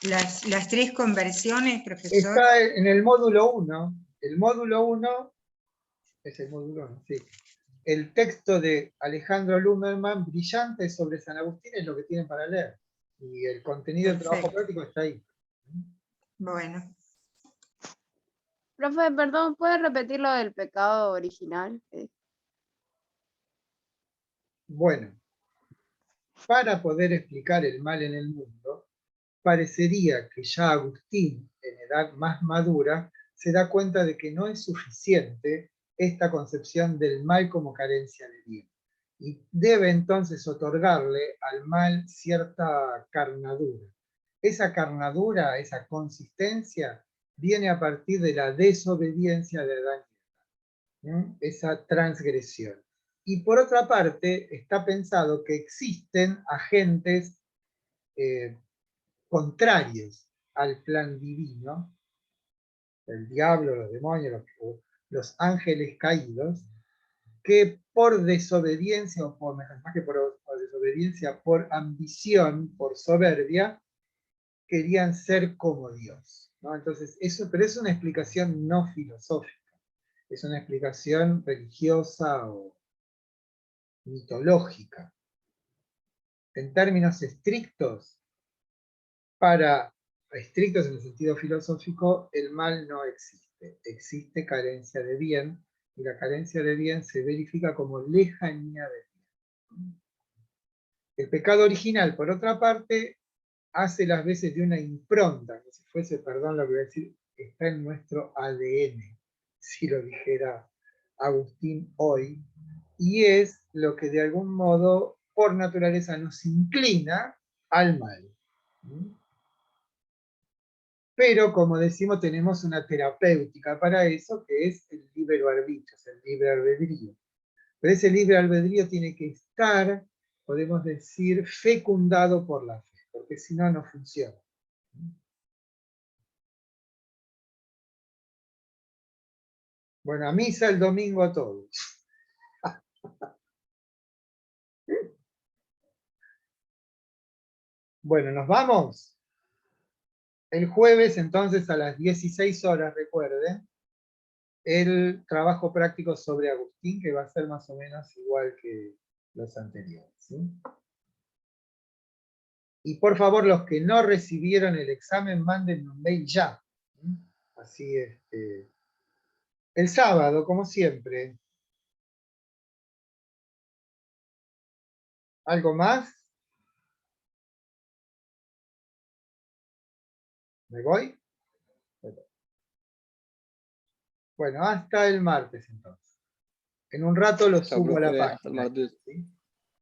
las 3 conversiones, profesor. Está en el módulo 1. El módulo 1 es el módulo 1, sí. El texto de Alejandro Lumerman, brillante sobre San Agustín, es lo que tienen para leer. Y el contenido del trabajo Perfecto. práctico está ahí. Bueno, Profe, perdón, ¿puede repetir lo del pecado original? Bueno, para poder explicar el mal en el mundo, parecería que ya Agustín, en edad más madura, se da cuenta de que no es suficiente esta concepción del mal como carencia de bien. Y debe entonces otorgarle al mal cierta carnadura. Esa carnadura, esa consistencia, viene a partir de la desobediencia de Adán y Eva, esa transgresión. Y por otra parte, está pensado que existen agentes contrarios al plan divino, el diablo, los demonios, los ángeles caídos, que por desobediencia, o por, más que por desobediencia, por ambición, por soberbia, querían ser como Dios, ¿no? Entonces, eso, pero es una explicación no filosófica, es una explicación religiosa o mitológica. En términos estrictos, estrictos en el sentido filosófico, el mal no existe. Existe carencia de bien, y la carencia de bien se verifica como lejanía de bien. El pecado original, por otra parte, hace las veces de una impronta, como si fuese, perdón lo que voy a decir, está en nuestro ADN, si lo dijera Agustín hoy, y es lo que de algún modo, por naturaleza, nos inclina al mal. Pero, como decimos, tenemos una terapéutica para eso, que es el libre arbitrio, el libre albedrío. Pero ese libre albedrío tiene que estar, podemos decir, fecundado por la fe, porque si no, no funciona. Bueno, a misa el domingo a todos. Bueno, ¿nos vamos? El jueves, entonces, a las 16 horas, recuerden, el trabajo práctico sobre Agustín, que va a ser más o menos igual que los anteriores, ¿sí? Y por favor, los que no recibieron el examen, manden un mail ya. Así, el sábado, como siempre. ¿Algo más? ¿Me voy? Bueno, hasta el martes entonces. En un rato lo Chao, subo a la profe, hasta el página. martes. ¿Sí?